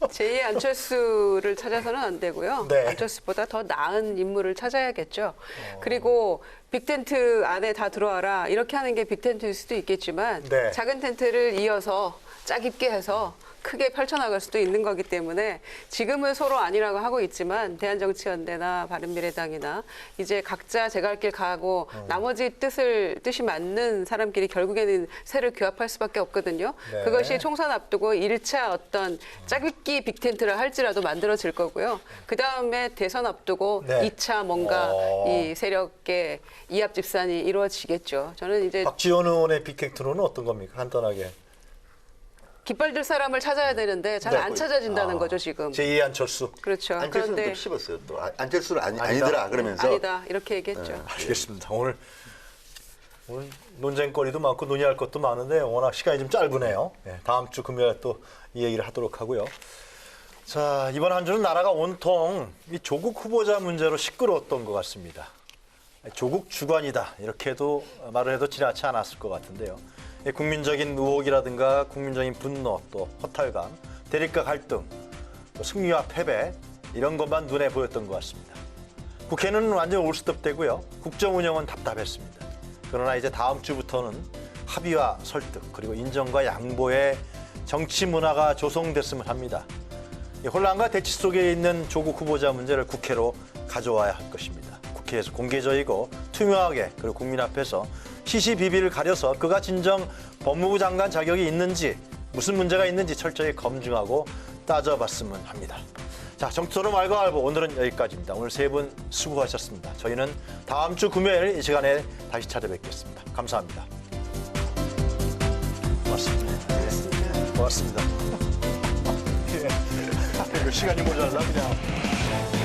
제2의 안철수를 찾아서는 안 되고요. 안철수보다 더 나은 인물을 찾아야겠죠. 그리고 빅텐트 안에 다 들어와라 이렇게 하는 게 빅텐트일 수도 있겠지만 작은 텐트를 이어서 짜깁게 해서 크게 펼쳐나갈 수도 있는 거기 때문에 지금은 서로 아니라고 하고 있지만 대한정치연대나 바른미래당이나 이제 각자 제 갈 길 가고 나머지 뜻이 맞는 사람끼리 결국에는 새를 규합할 수밖에 없거든요. 그것이 총선 앞두고 1차 어떤 짜깁기 빅텐트를 할지라도 만들어질 거고요. 그다음에 대선 앞두고 2차 뭔가 이 세력의 이합 집산이 이루어지겠죠. 저는 이제 박지원 의원의 빅텐트로는 어떤 겁니까? 간단하게. 깃발 들 사람을 찾아야 되는데 잘 안 찾아진다는 거죠 지금. 제2의 안철수. 그렇죠. 안철수는 그런데 또 씹었어요. 또 안철수는 아니더라 그러면서. 아니다 이렇게 얘기했죠. 알겠습니다. 오늘 논쟁거리도 많고 논의할 것도 많은데 워낙 시간이 좀 짧으네요. 다음 주 금요일에 또 이 얘기를 하도록 하고요. 자, 이번 한 주는 나라가 온통 이 조국 후보자 문제로 시끄러웠던 것 같습니다. 조국 주관이다 이렇게도 말을 해도 지나치 않았을 것 같은데요. 국민적인 의혹이라든가 국민적인 분노, 또 허탈감, 대립과 갈등, 또 승리와 패배 이런 것만 눈에 보였던 것 같습니다. 국회는 완전 올스톱되고요. 국정 운영은 답답했습니다. 그러나 이제 다음 주부터는 합의와 설득 그리고 인정과 양보의 정치 문화가 조성됐으면 합니다. 혼란과 대치 속에 있는 조국 후보자 문제를 국회로 가져와야 할 것입니다. 국회에서 공개적이고 투명하게 그리고 국민 앞에서 시시비비를 가려서 그가 진정 법무부 장관 자격이 있는지 무슨 문제가 있는지 철저히 검증하고 따져봤으면 합니다. 자, 정치토론 말과 알보 오늘은 여기까지입니다. 오늘 세 분 수고하셨습니다. 저희는 다음 주 금요일 이 시간에 다시 찾아뵙겠습니다. 감사합니다. 고맙습니다. 고맙습니다. 시간이 모자라서 그냥.